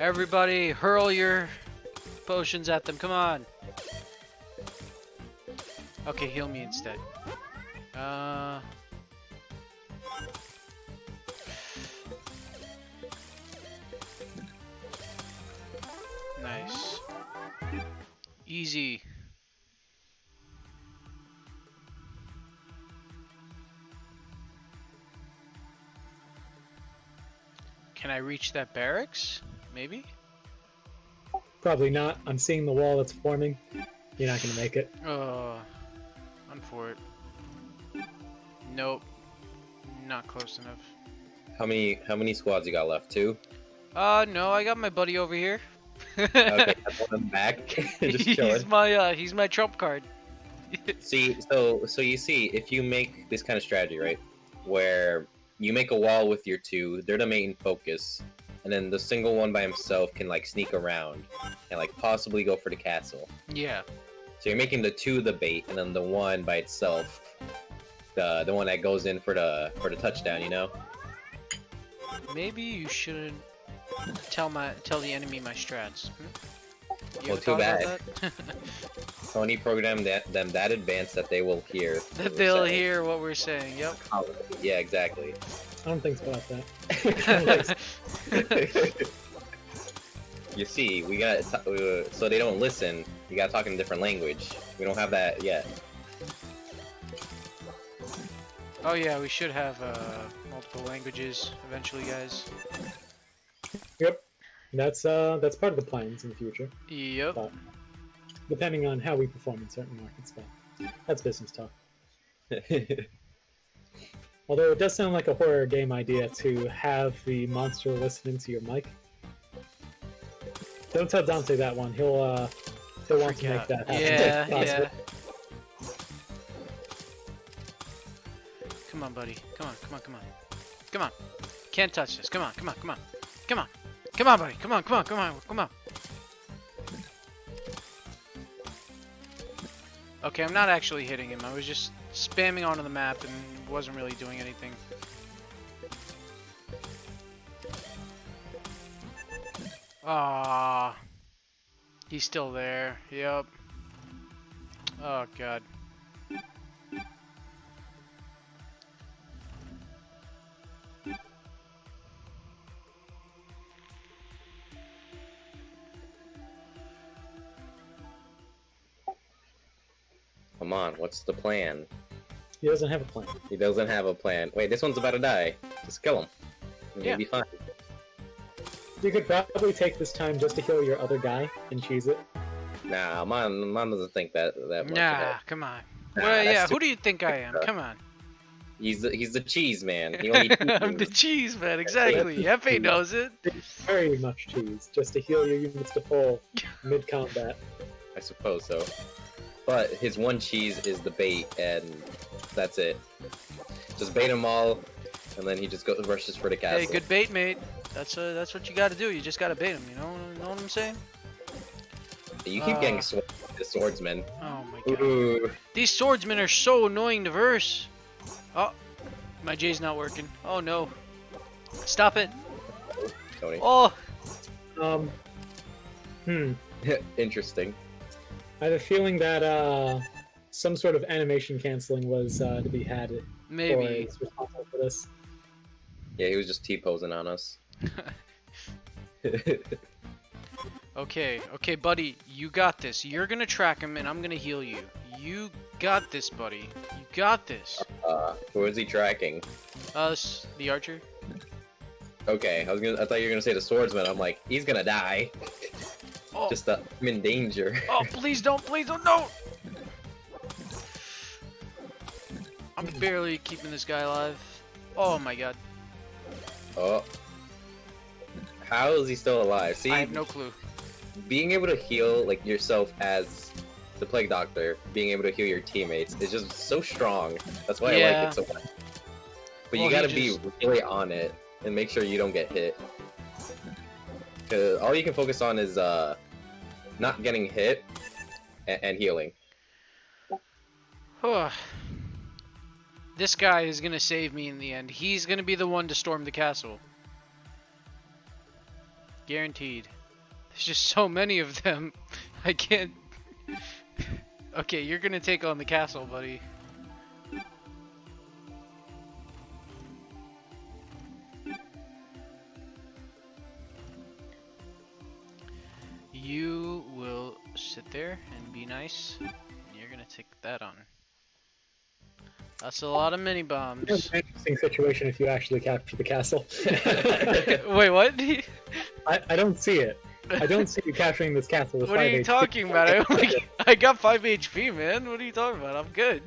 Everybody, hurl your potions at them, come on! Okay, heal me instead. Nice. Easy. Can I reach that barracks? Maybe? Probably not. I'm seeing the wall that's forming. You're not gonna make it. Run for it. Nope. Not close enough. How many squads you got left? 2? No, I got my buddy over here. Okay, I put him back. Just chilling. He's my trump card. See, so you see, if you make this kind of strategy, right, where you make a wall with your 2, they're the main focus, and then the single one by himself can like sneak around and like possibly go for the castle. Yeah. So you're making the 2 the bait, and then the 1 by itself, the one that goes in for the touchdown. You know. Maybe you shouldn't tell the enemy my strats. You Well, ever too thought bad. about that? Sony programmed them that advanced that they will hear. That what they'll we're saying. hear what we're saying. Yep. Yeah, exactly. I don't think about that. You see, we got so they don't listen. You gotta talk in a different language. We don't have that yet. Oh yeah, we should have multiple languages eventually, guys. Yep. That's part of the plans in the future. Yep. But depending on how we perform in certain markets, but that's business talk. Although it does sound like a horror game idea to have the monster listen into your mic. Don't tell Dante that one. He'll want to make that happen. Yeah, Possibly. yeah. Come on, buddy. Come on, come on, come on. Come on. Can't touch this. Come on, come on, come on. Come on. Come on, buddy. Come on, come on, come on, come on. Okay, I'm not actually hitting him. I was just spamming onto the map and wasn't really doing anything. Ah, he's still there. Yep. Oh god. Come on, what's the plan? He doesn't have a plan. He doesn't have a plan. Wait, this one's about to die. Just kill him. And Yeah. You'll be fine. You could probably take this time just to heal your other guy and cheese it. Nah, Mom doesn't think that much of Nah, it. come on. Nah, Well, that's yeah, too- who do you think I am? Come on. He's the cheese man. He only eats I'm the things. cheese man, exactly. Efe knows it. Very much cheese, just to heal your units to full mid-combat. I suppose so. But his one cheese is the bait, and that's it. Just bait them all, and then he just rushes for the castle. Hey, good bait, mate. That's what you gotta do. You just gotta bait him, you know what I'm saying? You keep getting sword with the swordsman. Oh my god. Ooh. These swordsmen are so annoying to verse. Oh, my J's not working. Oh no. Stop it. Tony. Oh, Interesting. I have a feeling that some sort of animation canceling was to be had for maybe. is responsible for this. Yeah, he was just T-posing on us. Okay, buddy, you got this. You're gonna track him, and I'm gonna heal you. You got this, buddy. You got this. Who is he tracking? Us, the archer. Okay, I thought you were gonna say the swordsman. I'm like, he's gonna die. Oh, Just I'm in danger. oh, please don't, no! I'm barely keeping this guy alive. Oh my god. Oh. How is he still alive? See, I have no clue. being able to heal like yourself as the Plague Doctor, being able to heal your teammates is just so strong. That's why I like it so much. But Well, you gotta he be really on it and make sure you don't get hit. Cause all you can focus on is not getting hit and healing. This guy is gonna save me in the end. He's gonna be the one to storm the castle. Guaranteed. There's just so many of them. I can't... Okay, you're gonna take on the castle, buddy. You will sit there and be nice. And you're gonna take that on. That's a lot of mini It's bombs. an interesting situation if you actually capture the castle. Wait, what? I don't see it. I don't see you capturing this castle with What are 5 you HP. talking about? I got 5 HP, man. What are you talking about? I'm good.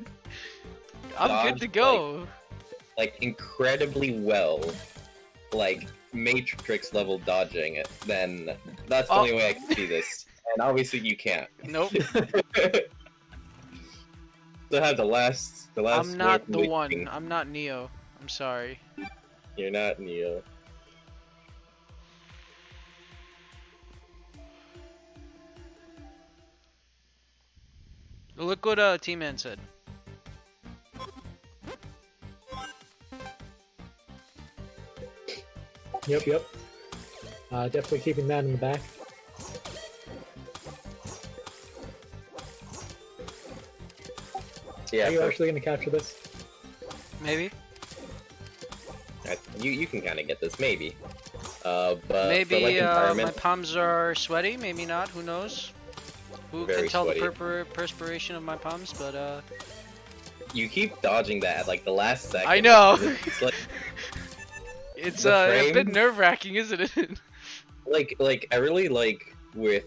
I'm good to go. Like incredibly well, like Matrix level dodging it, then that's the only way I can see this. And obviously you can't. Nope. Still have the last. I'm not word the waiting. one. I'm not Neo. I'm sorry. You're not Neo. Look what TeamBN said. Yep. Definitely keeping that in the back. Yeah, Are you actually going to capture this? Maybe. you can kind of get this, maybe. But Maybe for, like, my environment, palms are sweaty. Maybe not. Who knows? Who Very can tell sweaty. the perspiration of my palms? But you keep dodging that at like the last second. I know. It's like It's The a bit frame? nerve-wracking, isn't it? like I really like with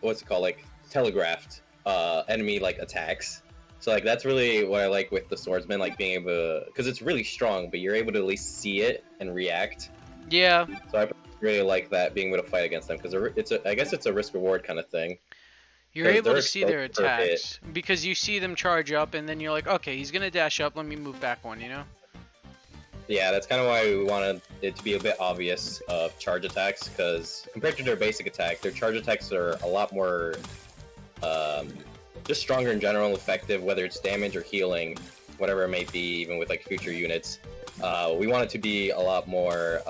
what's it called, like telegraphed enemy like attacks. So like that's really what I like with the swordsman, like being able to, because it's really strong, but you're able to at least see it and react. Yeah. So I really like that, being able to fight against them, because I guess it's a risk reward kind of thing. You're 'Cause able they're to see their exposed per hit. attacks because you see them charge up, and then you're like, okay, he's gonna dash up. Let me move back one. You know? Yeah, that's kind of why we wanted it to be a bit obvious of charge attacks, because compared to their basic attack, their charge attacks are a lot more just stronger in general, effective, whether it's damage or healing, whatever it may be, even with like future units. We want it to be a lot more,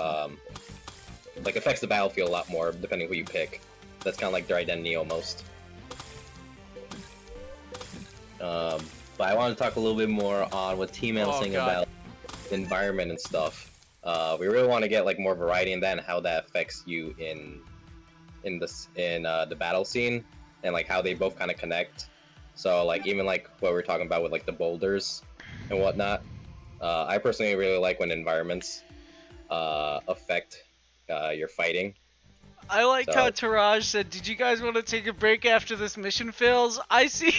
like affects the battlefield a lot more, depending who you pick. That's kind of like their identity almost. But I want to talk a little bit more on what TeamBN was saying about the environment and stuff. We really want to get like more variety in that and how that affects you in the battle scene, and like how they both kind of connect. So like even like what we're talking about with like the boulders and whatnot. I personally really like when environments affect your fighting. I like So- how Taraj said, "Did you guys want to take a break after this mission fails?" I see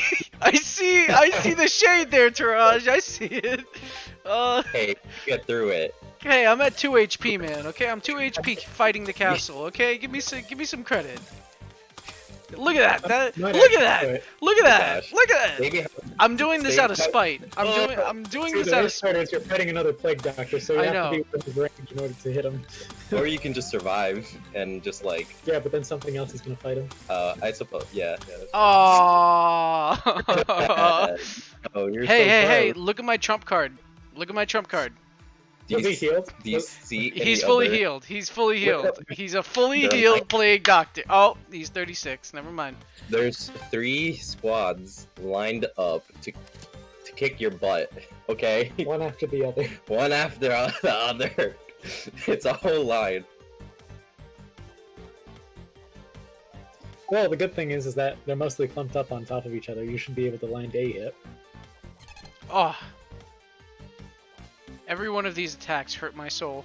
the shade there, Taraj. I see it. Hey, get through it. Okay, I'm at 2 HP, man. Okay, I'm 2 HP fighting the castle. Okay, give me some credit. Look at that! Might Look at actually do that! it. Look at that! Gosh. Look at that! Maybe I'm doing this Same out of type- spite. I'm doing See, this the out of worst spite. part is you're fighting another plague doctor, so you I have know. to be within his range in order to hit him. or you can just survive and just like Yeah, but then something else is going to fight him. I suppose that's- Aww. Oh, you're Hey! so Look at my trump card. Look at my trump card. Do Was he healed? do you see any He's fully other- healed. He's fully healed. He's a fully They're healed like- plague doctor. Oh, he's 36. Never mind. There's 3 squads lined up to kick your butt. Okay, One after the other. one after the other. It's a whole line. Well, the good thing is that they're mostly clumped up on top of each other. You should be able to land a hit. Oh. Every one of these attacks hurt my soul.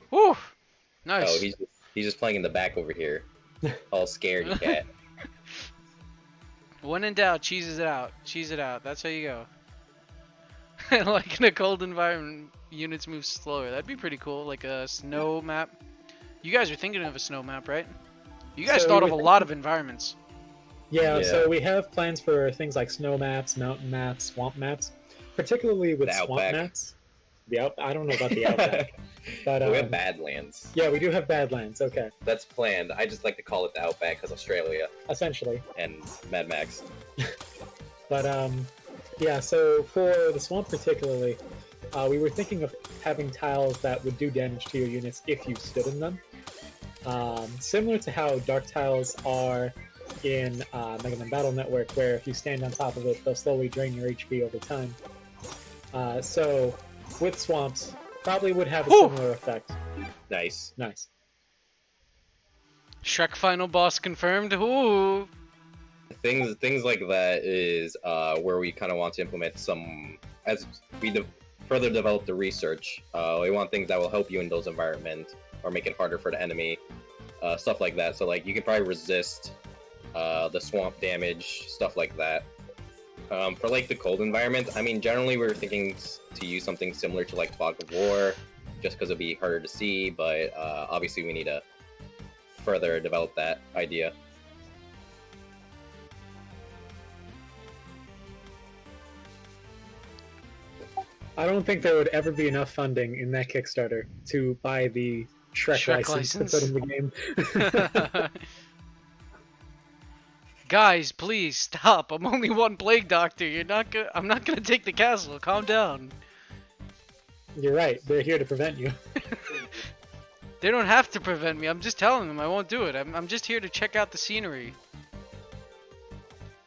Whew. Nice. Oh, he's just playing in the back over here, all scaredy cat. When in doubt, cheese it out. Cheese it out. That's how you go. Like in a cold environment, units move slower. That'd be pretty cool. Like a snow map. You guys are thinking of a snow map, right? You guys So thought we of a were lot of environments. Yeah, Yeah. so we have plans for things like snow maps, mountain maps, swamp maps, particularly with The swamp outback. maps. I don't know about the outback, but We have Badlands. yeah, we do have Badlands. Okay, That's planned. I just like to call it the Outback because Australia essentially. and Mad Max. But yeah. So for the swamp particularly, we were thinking of having tiles that would do damage to your units if you stood in them. Similar to how dark tiles are in Mega Man Battle Network, where if you stand on top of it, they'll slowly drain your HP over time. So with swamps, probably would have a Whew. similar effect. Nice. Nice. Shrek final boss confirmed. Ooh. Things like that is where we kind of want to implement some as we further develop the research. We want things that will help you in those environments or make it harder for the enemy, stuff like that. So like you can probably resist the swamp damage, stuff like that. For like the cold environment, I mean, generally we were thinking to use something similar to like Fog of War, just because it'd be harder to see. But obviously we need to further develop that idea. I don't think there would ever be enough funding in that Kickstarter to buy the Shrek license to put in the game. Guys, please stop. I'm only one plague doctor. I'm not gonna take the castle. Calm down. You're right. They're here to prevent you. They don't have to prevent me. I'm just telling them I won't do it. I'm just here to check out the scenery.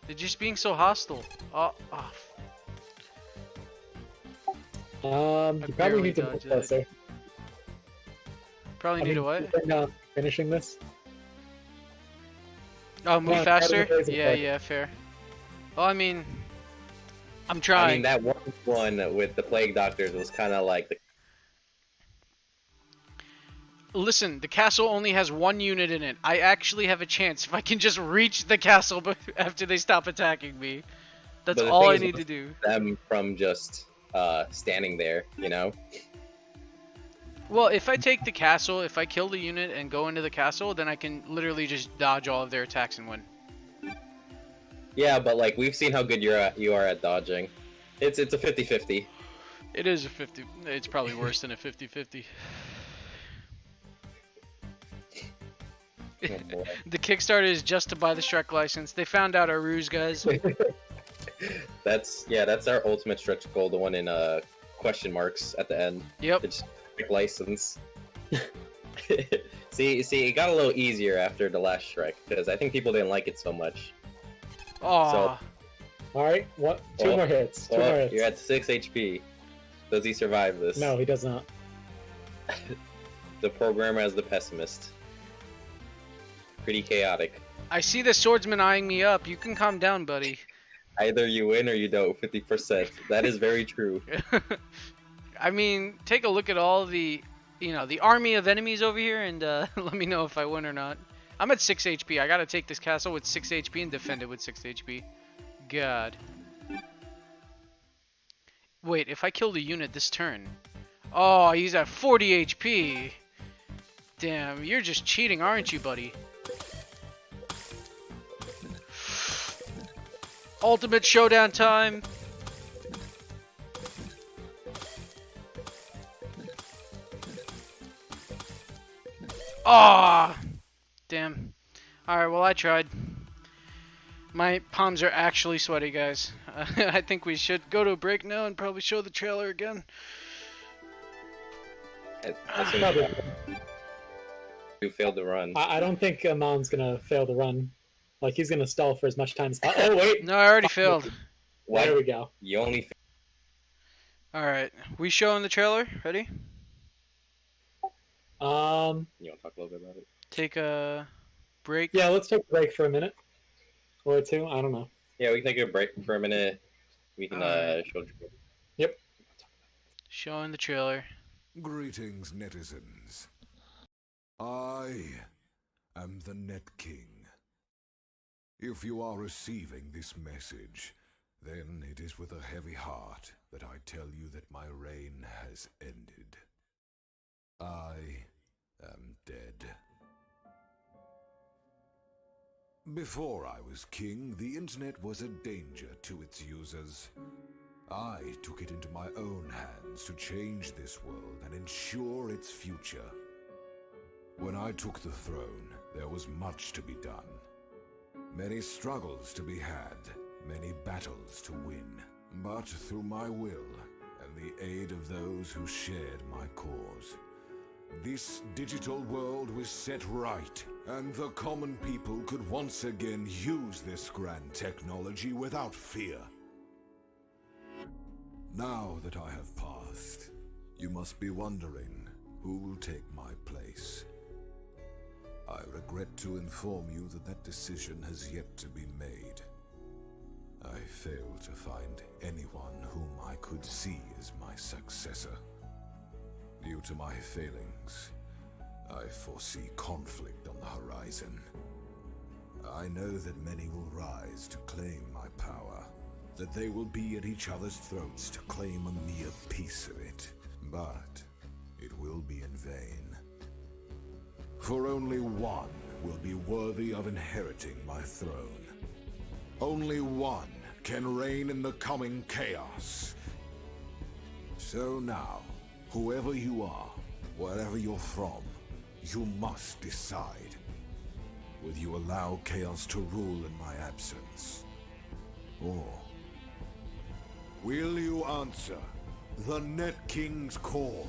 They're just being so hostile. Oh. You probably need to move closer. Probably need a what? Finishing this. Oh, move faster? Yeah, Yeah, fair. Well, I mean, I'm trying. I mean, that one with the Plague Doctors was kind of like the... Listen, the castle only has one unit in it. I actually have a chance if I can just reach the castle after they stop attacking me. That's all I need to do. Them from just standing there, you know? Well, if I take the castle, if I kill the unit and go into the castle, then I can literally just dodge all of their attacks and win. Yeah, but like we've seen how good you are at dodging. It's a 50-50. It is a 50. It's probably worse than a 50-50. Oh, the Kickstarter is just to buy the Shrek license. They found out our ruse, guys. That's our ultimate stretch goal, the one in question marks at the end. Yep. It's license. see, it got a little easier after the last Shrek because I think people didn't like it so much. Oh. So, all right, what? Two more hits. Two more hits. You're at 6 HP. Does he survive this? No, he does not. The programmer as the pessimist. Pretty chaotic. I see the swordsman eyeing me up. You can calm down, buddy. Either you win or you don't. 50%. That is very true. I mean, take a look at all the, the army of enemies over here, and let me know if I win or not. I'm at 6 HP. I gotta take this castle with 6 HP and defend it with 6 HP. God. Wait, if I kill the unit this turn. Oh, he's at 40 HP. Damn, you're just cheating, aren't you, buddy? Ultimate showdown time. Ah, oh, damn. Alright, well, I tried. My palms are actually sweaty, guys. I think we should go to a break now and probably show the trailer again. You failed to run. I don't think Amon's gonna fail to run. Like, he's gonna stall for as much time as possible. Oh, wait! No, I already failed. What? There we go. You only... Alright, we showing the trailer? Ready? You want to talk a little bit about it? Take a break. Yeah, let's take a break for a minute. Or two, I don't know. Yeah, we can take a break for a minute. We can show the trailer. Yep. Showing the trailer. Greetings, netizens. I am the Net King. If you are receiving this message, then it is with a heavy heart that I tell you that my reign has ended. I am dead. Before I was king, the internet was a danger to its users. I took it into my own hands to change this world and ensure its future. When I took the throne, there was much to be done. Many struggles to be had, many battles to win. But through my will and the aid of those who shared my cause, this digital world was set right, and the common people could once again use this grand technology without fear. Now that I have passed, you must be wondering who will take my place. I regret regret to inform you that that decision has yet to be made. I fail to find anyone whom I could see as my successor. Due to my failings, I foresee conflict on the horizon. I know that many will rise to claim my power, that they will be at each other's throats to claim a mere piece of it, but it will be in vain. For only one will be worthy of inheriting my throne. Only one can reign in the coming chaos. So now, whoever you are, wherever you're from, you must decide. Will you allow chaos to rule in my absence? Or will you answer the Net King's call?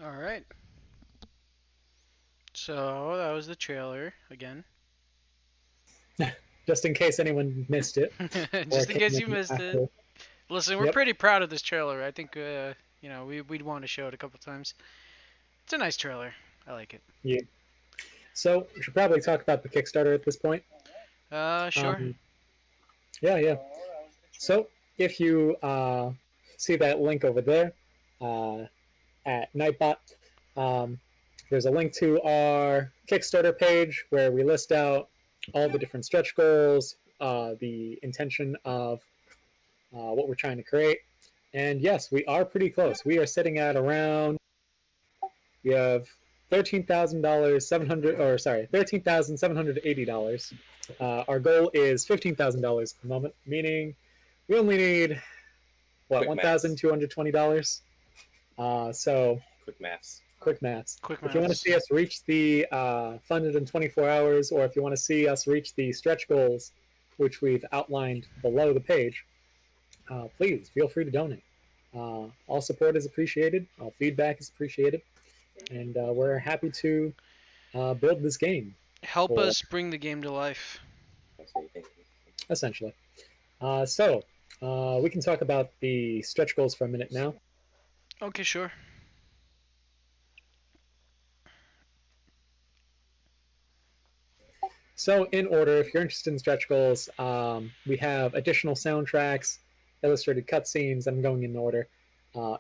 Alright. So, that was the trailer again. Just in case anyone missed it. Just or in case came you in missed it. after. Listen, we're Yep. pretty proud of this trailer. I think, you know, we'd want to show it a couple times. It's a nice trailer. I like it. Yeah. So we should probably talk about the Kickstarter at this point. Sure. Yeah. So if you see that link over there at Nightbot, there's a link to our Kickstarter page where we list out all the different stretch goals, the intention of what we're trying to create. And yes, we are pretty close. We are sitting at around, we have $13,780. Our goal is $15,000 at the moment, meaning we only need what, Quick maths. $1,220. So Quick maths. quick maths. Quick If you want to maths. see us reach the funded in 24 hours, or if you want to see us reach the stretch goals, which we've outlined below the page, please feel free to donate. All support is appreciated. All feedback is appreciated. And we're happy to build this game, Help Cool. us bring the game to life. essentially. So we can talk about the stretch goals for a minute now. Okay, sure. So in order, if you're interested in stretch goals, we have additional soundtracks, illustrated cutscenes. I'm going in order.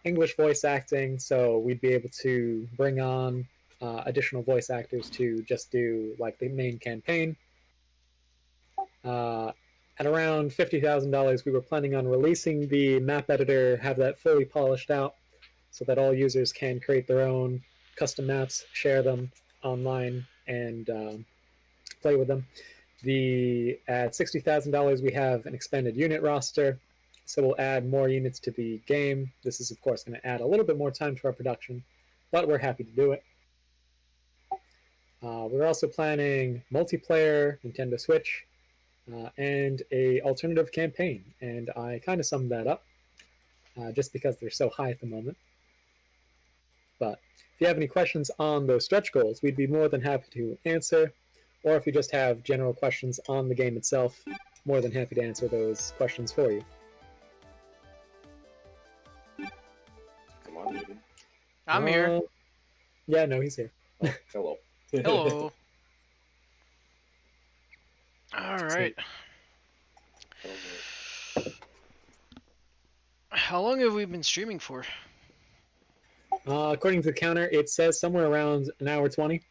English voice acting, so we'd be able to bring on additional voice actors to just do like the main campaign. At around $50,000, we were planning on releasing the map editor, have that fully polished out, so that all users can create their own custom maps, share them online, and play with them. At $60,000, we have an expanded unit roster, so we'll add more units to the game. This is, of course, going to add a little bit more time to our production, but we're happy to do it. We're also planning multiplayer, Nintendo Switch, and a alternative campaign, and I kind of summed that up just because they're so high at the moment. But if you have any questions on those stretch goals, we'd be more than happy to answer. Or if you just have general questions on the game itself, more than happy to answer those questions for you. Come on, dude. I'm here. Yeah, no, he's here. Hello. Hello. Alright. How long have we been streaming for? According to the counter, it says somewhere around an hour 20.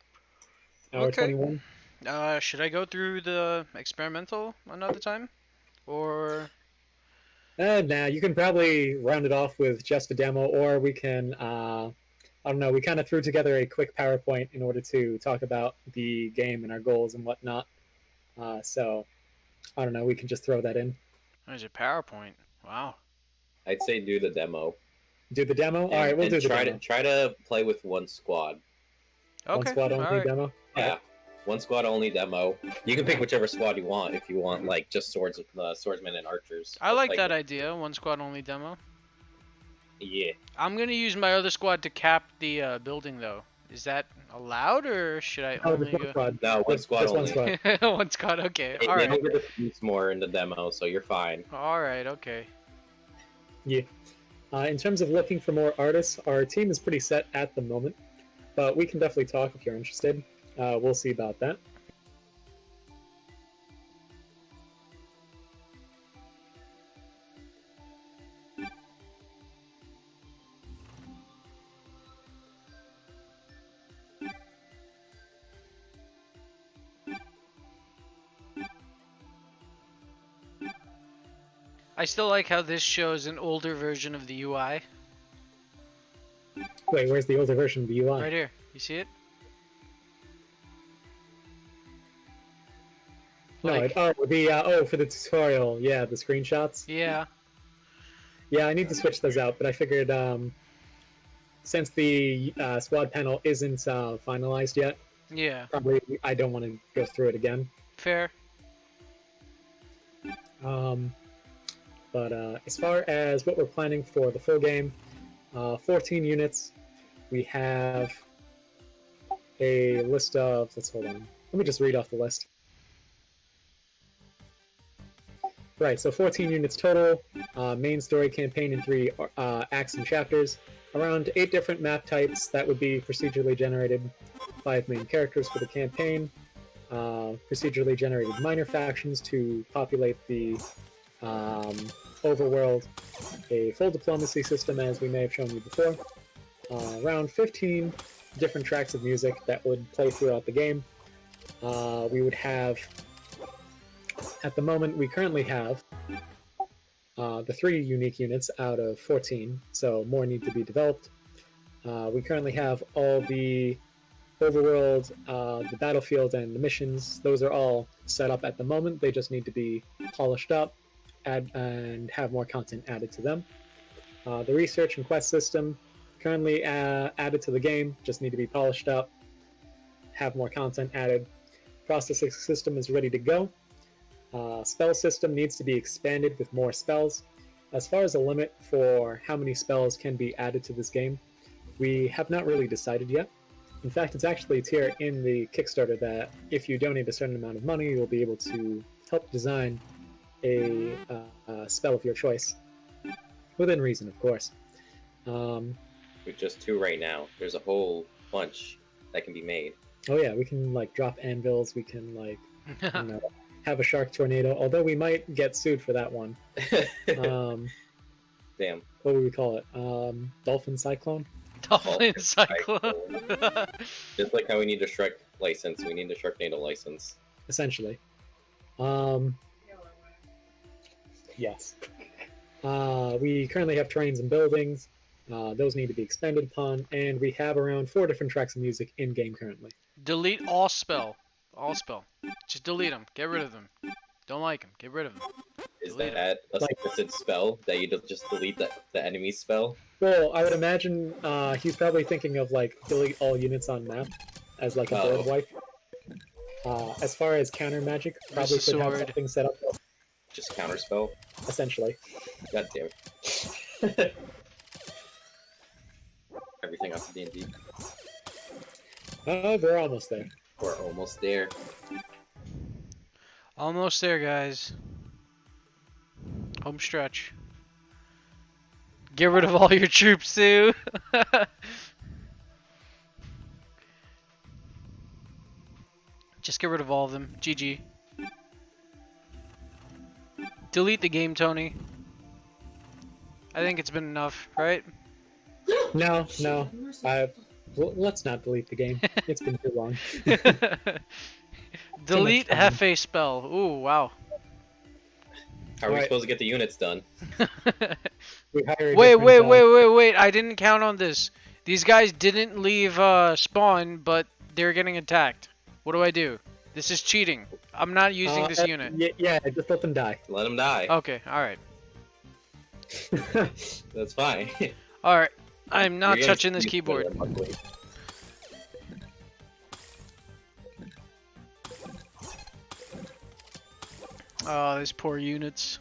Hour Okay. 21. Should I go through the experimental another time? Or... Nah, you can probably round it off with just a demo, or we can, I don't know, we kind of threw together a quick PowerPoint in order to talk about the game and our goals and whatnot. So, I don't know, we can just throw that in. There's a PowerPoint. Wow. I'd say do the demo. Do the demo? All right, we'll do the demo. Try to play with one squad. Okay. One squad only alright. demo? Yeah, one squad only demo. You can pick whichever squad you want if you want like just swordsmen and archers. I like that idea. One squad only demo. Yeah. I'm gonna use my other squad to cap the building though. Is that allowed or should I Oh, only just one go? squad. No, one Just squad one only. squad. One squad. Okay. They All right. don't get to use more in the demo, so you're fine. All right. Okay. Yeah. In terms of looking for more artists, our team is pretty set at the moment, but we can definitely talk if you're interested. We'll see about that. I still like how this shows an older version of the UI. Wait, where's the older version of the UI? Right here. You see it? No, Like- for the tutorial, yeah, the screenshots. Yeah. Yeah, I need to switch those out, but I figured since the squad panel isn't finalized yet, Yeah. probably I don't want to go through it again. Fair. But as far as what we're planning for the full game, 14 units. We have a list of, let's hold on. Let me just read off the list. Right, so 14 units total, main story campaign in 3 acts and chapters, around 8 different map types that would be procedurally generated, 5 main characters for the campaign, procedurally generated minor factions to populate the overworld, a full diplomacy system as we may have shown you before, around 15 different tracks of music that would play throughout the game. We would have, at the moment, we currently have the 3 unique units out of 14, so more need to be developed. We currently have all the overworld, the battlefield, and the missions. Those are all set up at the moment. They just need to be polished up and have more content added to them. The research and quest system currently added to the game, just need to be polished up, have more content added. Processing system is ready to go. Spell system needs to be expanded with more spells. As far as a limit for how many spells can be added to this game, we have not really decided yet. In fact, it's actually a tier in the Kickstarter that if you donate a certain amount of money, you'll be able to help design a spell of your choice. Within reason, of course. With just 2 right now, there's a whole bunch that can be made. Oh yeah, we can like drop anvils, we can like have a shark tornado, although we might get sued for that one. Damn. What would we call it? Dolphin cyclone? Dolphin Cyclone. Just like how we need a Shrek license, we need a Sharknado license. Essentially. Yes. We currently have terrains and buildings. Those need to be expanded upon, and we have around 4 different tracks of music in-game currently. Delete all spell. All spell. Just delete them. Get rid of them. Don't like them. Get rid of them. Is Delete that a specific spell that you just delete the enemy's spell? Well, I would imagine he's probably thinking of like delete all units on map as like a bird wipe. As far as counter magic, probably There's a could have sword. something set up. Just counterspell? Essentially. God damn it. Everything off of D&D. We're almost there. We're almost there. Almost there, guys. Home stretch. Get rid of all your troops, too. Just get rid of all of them. GG. Delete the game, Tony. I think it's been enough, right? No. Let's not delete the game. It's been too long. Delete time. Hefe spell. Ooh, wow. How are we Alright. supposed to get the units done? We hire a Wait, different, wait. I didn't count on this. These guys didn't leave spawn, but they're getting attacked. What do I do? This is cheating. I'm not using this unit. Yeah, just let them die. Let them die. Okay, alright. That's fine. Alright. I'm not You're gonna touching this use keyboard. it, luckily. Oh, these poor units.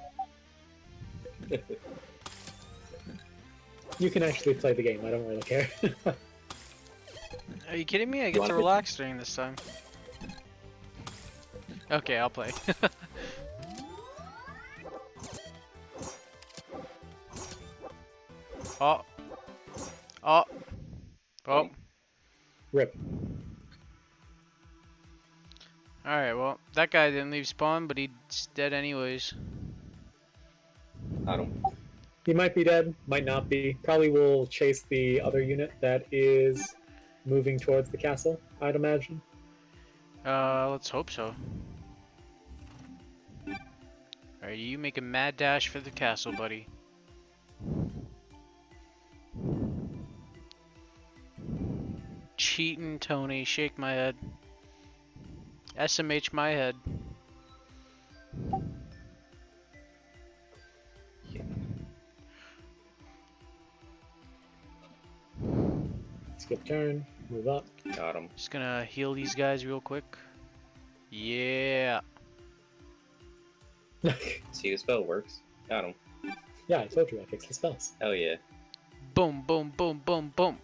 You can actually play the game. I don't really care. Are you kidding me? I get want to to- relax during this time. Okay, I'll play. Oh. Oh. Oh. Rip. Alright, well, that guy didn't leave spawn, but he's dead anyways. I don't. He might be dead, might not be. Probably will chase the other unit that is moving towards the castle, I'd imagine. Let's hope so. Alright, you make a mad dash for the castle, buddy. Cheating, Tony. Shake my head. SMH my head. Skip turn, move up. Got him. Just gonna heal these guys real quick. Yeah. See, the spell works. Got him. Yeah, I told you I fixed the spells. Hell yeah. Boom, boom, boom, boom, boom.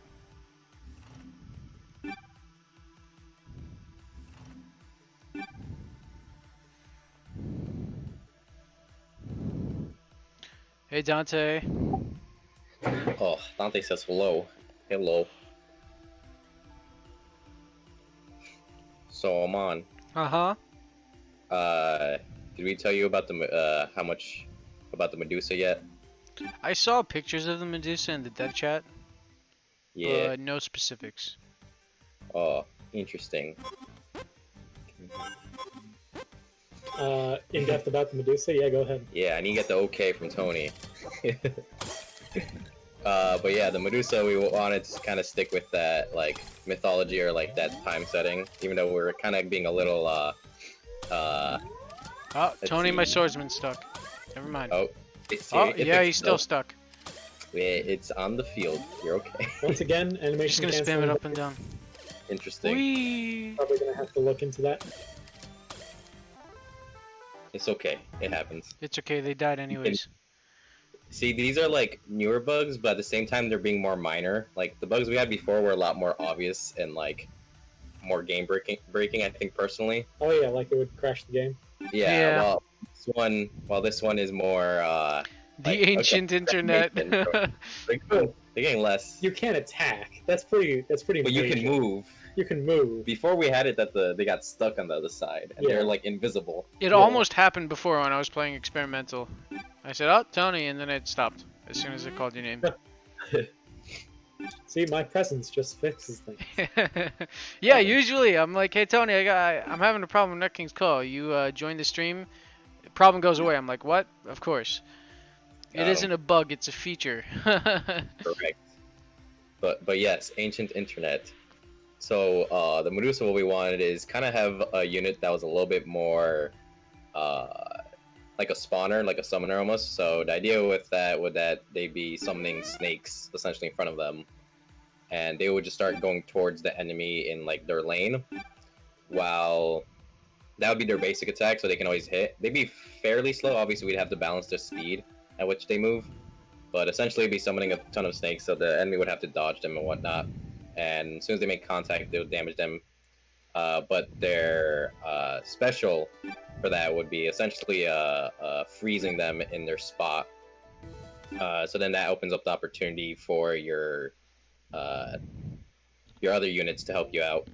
Hey, Dante. Oh, Dante says hello. Hello. So I'm on. Uh-huh. Did we tell you about the how much about the Medusa yet? I saw pictures of the Medusa in the dev chat. Yeah. No specifics. Oh, interesting. In depth about the Medusa? Yeah, go ahead. Yeah, I need to get the okay from Tony. But yeah, the Medusa, we wanted to kind of stick with that like mythology or like that time setting, even though we're kind of being a little Oh, Tony, see. my swordsman's stuck. Never mind. oh. It's, Oh, if yeah, it's he's still stuck. It's on the field. You're okay. Once again, animation Just gonna spam canceling. it up and down. Interesting. Whee! Probably gonna have to look into that. It's okay. It happens. It's okay, they died anyways. See, these are like newer bugs, but at the same time, they're being more minor. Like the bugs we had before were a lot more obvious and like more game breaking. I think personally. Oh yeah, like it would crash the game. Yeah. Yeah. Well, this one is more. The like, okay, ancient internet. they're good. They're getting less. You can't attack. That's pretty. But you can major. move. You can move. Before we had it that they got stuck on the other side and Yeah. they're like invisible. It Yeah. almost happened before when I was playing experimental. I said, "Oh, Tony," and then it stopped as soon as I called your name. See, my presence just fixes things. Yeah, usually I'm like, "Hey, Tony, I'm having a problem with Net King's Call. You join the stream, the problem goes away." I'm like, "What?" Of course. It Oh. isn't a bug; it's a feature. Correct. But yes, ancient internet. So the Medusa, what we wanted is kind of have a unit that was a little bit more like a spawner, like a summoner almost. So the idea with that would that they'd be summoning snakes essentially in front of them, and they would just start going towards the enemy in like their lane, while that would be their basic attack, so they can always hit. They'd be fairly slow. Obviously, we'd have to balance their speed at which they move, but essentially it'd be summoning a ton of snakes, so the enemy would have to dodge them and whatnot. And as soon as they make contact, they would damage them. But their special for that would be essentially freezing them in their spot. So then that opens up the opportunity for your other units to help you out.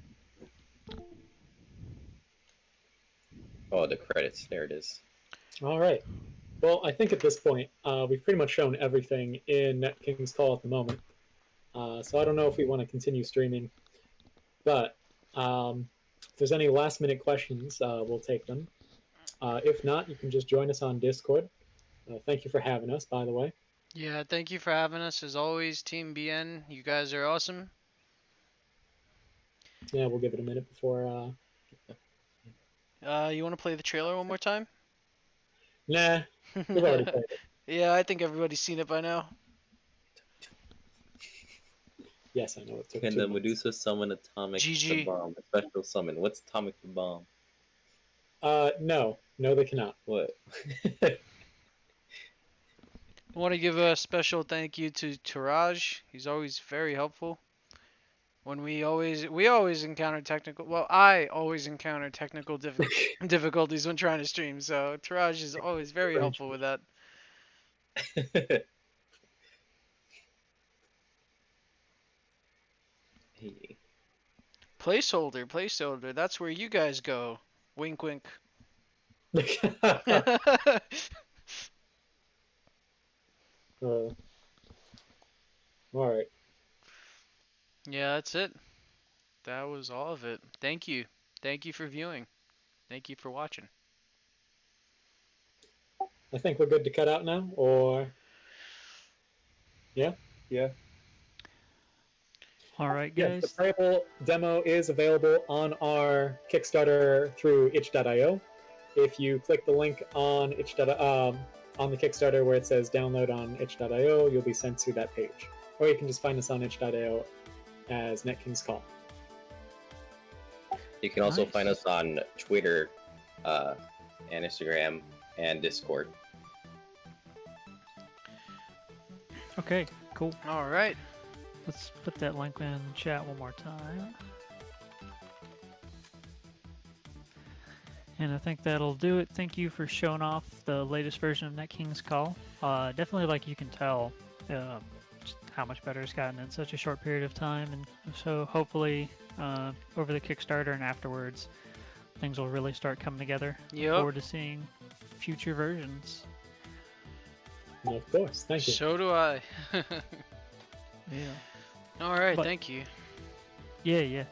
Oh, the credits. There it is. All right. Well, I think at this point, we've pretty much shown everything in Net King's Call at the moment. So I don't know if we want to continue streaming, but if there's any last-minute questions, we'll take them. If not, you can just join us on Discord. Thank you for having us, by the way. Yeah, thank you for having us as always, TeamBN. You guys are awesome. Yeah, we'll give it a minute before... You want to play the trailer one more time? Nah, we've already played it. Yeah, I think everybody's seen it by now. Yes, I know it took Can 2 the months. Medusa summon Atomic GG. the Bomb? A special summon. What's Atomic the Bomb? No, they cannot. What? I want to give a special thank you to Taraj. He's always very helpful. When we always encounter technical, well, I always encounter technical difficulties when trying to stream. So Taraj is always very helpful with that. Hey. Placeholder. That's where you guys go. Wink, wink. All right. Yeah, that's it. That was all of it. Thank you. Thank you for viewing. Thank you for watching. I think we're good to cut out now, or yeah. All right, Yes, the guys. playable demo is available on our Kickstarter through itch.io. If you click the link on on the Kickstarter where it says download on itch.io, you'll be sent to that page. Or you can just find us on itch.io as NetKing's Call. You can also Nice. find us on Twitter, and Instagram, and Discord. Okay, cool. All right. Let's put that link in chat one more time. And I think that'll do it. Thank you for showing off the latest version of NetKing's Call. Definitely, like you can tell, just how much better it's gotten in such a short period of time. And so hopefully, over the Kickstarter and afterwards, things will really start coming together. Look Yep. forward to seeing future versions. Of course. Thank you. So do I. Yeah. All right. But- Thank you. Yeah.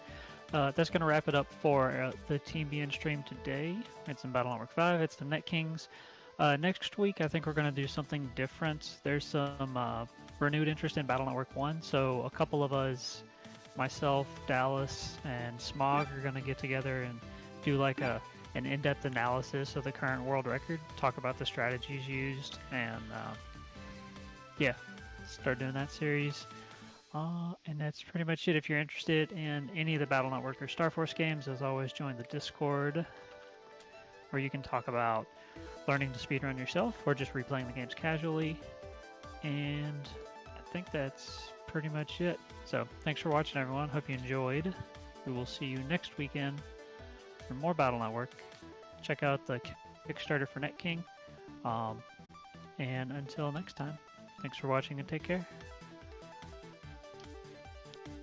That's going to wrap it up for the TeamBN stream today. It's in Battle Network 5. It's the Net Kings. Next week, I think we're going to do something different. There's some renewed interest in Battle Network 1, so a couple of us, myself, Dallas, and Smog, are going to get together and do like an in-depth analysis of the current world record, talk about the strategies used, and start doing that series. And that's pretty much it. If you're interested in any of the Battle Network or Star Force games, as always, join the Discord, where you can talk about learning to speedrun yourself or just replaying the games casually. And I think that's pretty much it. So thanks for watching, everyone. Hope you enjoyed. We will see you next weekend for more Battle Network. Check out the Kickstarter for NetKing. And until next time, thanks for watching and take care.